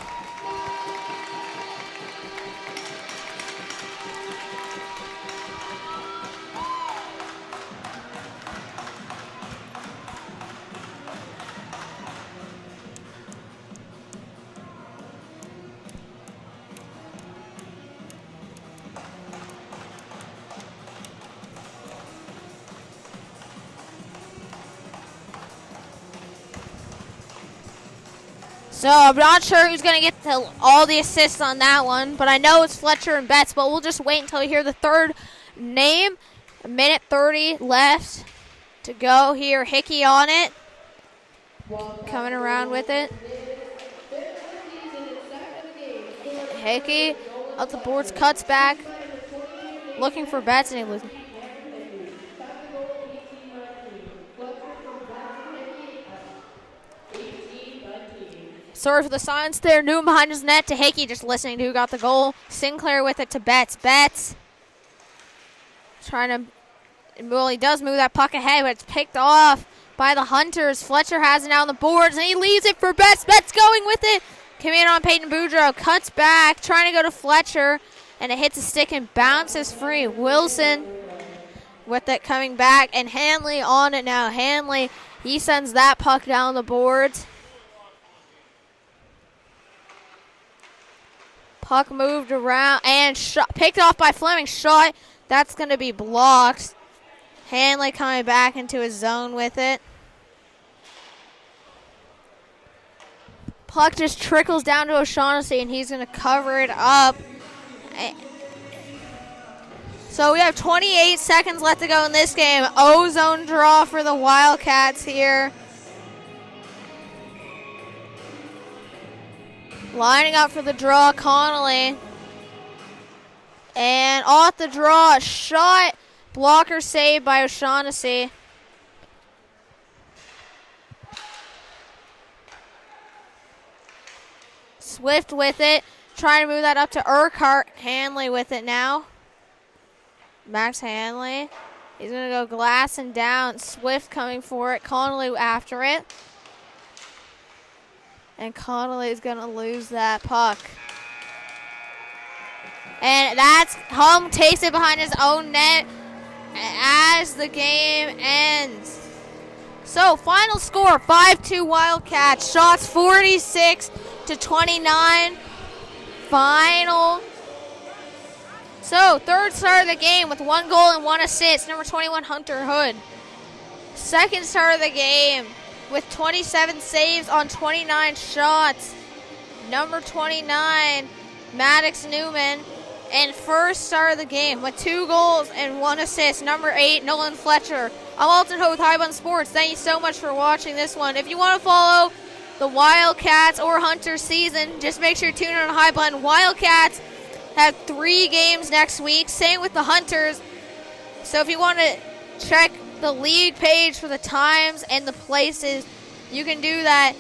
So I'm not sure who's going to get all the assists on that one, but I know it's Fletcher and Betts, but we'll just wait until we hear the third name. 1:30 left to go here. Hickey on it. Coming around with it. Hickey up the boards, cuts back. Looking for Betts, and he loses. Sorry for the silence there. Newman behind his net to Hickey, just listening to who got the goal. Sinclair with it to Betts. Betts trying to, well, he does move that puck ahead, but it's picked off by the Hunters. Fletcher has it now on the boards, and he leaves it for Betts. Betts going with it. Coming in on Peyton Boudreaux. Cuts back, trying to go to Fletcher, and it hits a stick and bounces free. Wilson with it coming back, and Hanley on it now. Hanley, he sends that puck down the boards. Puck moved around and picked off by Fleming. Shot. That's going to be blocked. Hanley coming back into his zone with it. Puck just trickles down to O'Shaughnessy, and he's going to cover it up. So we have 28 seconds left to go in this game. O-zone draw for the Wildcats here. Lining up for the draw, Connolly. And off the draw, shot. Blocker saved by O'Shaughnessy. Swift with it. Trying to move that up to Urquhart. Hanley with it now. Max Hanley. He's going to go glass and down. Swift coming for it. Connolly after it. And Connolly is going to lose that puck. And that's Hum takes it behind his own net as the game ends. So final score, 5-2 Wildcats. Shots 46-29. Final. So third star of the game with 1 goal and 1 assist, number 21 Hunter Hood. Second star of the game with 27 saves on 29 shots, number 29 Maddox Newman. And first star of the game with 2 goals and 1 assist, number 8 Nolan Fletcher. I'm Alton Ho with Highbun Sports. Thank you so much for watching this one. If you want to follow the Wildcats or Hunters season, just make sure you tune in on Highbun. Wildcats have 3 games next week. Same with the Hunters. So if you want to check the league page for the times and the places, you can do that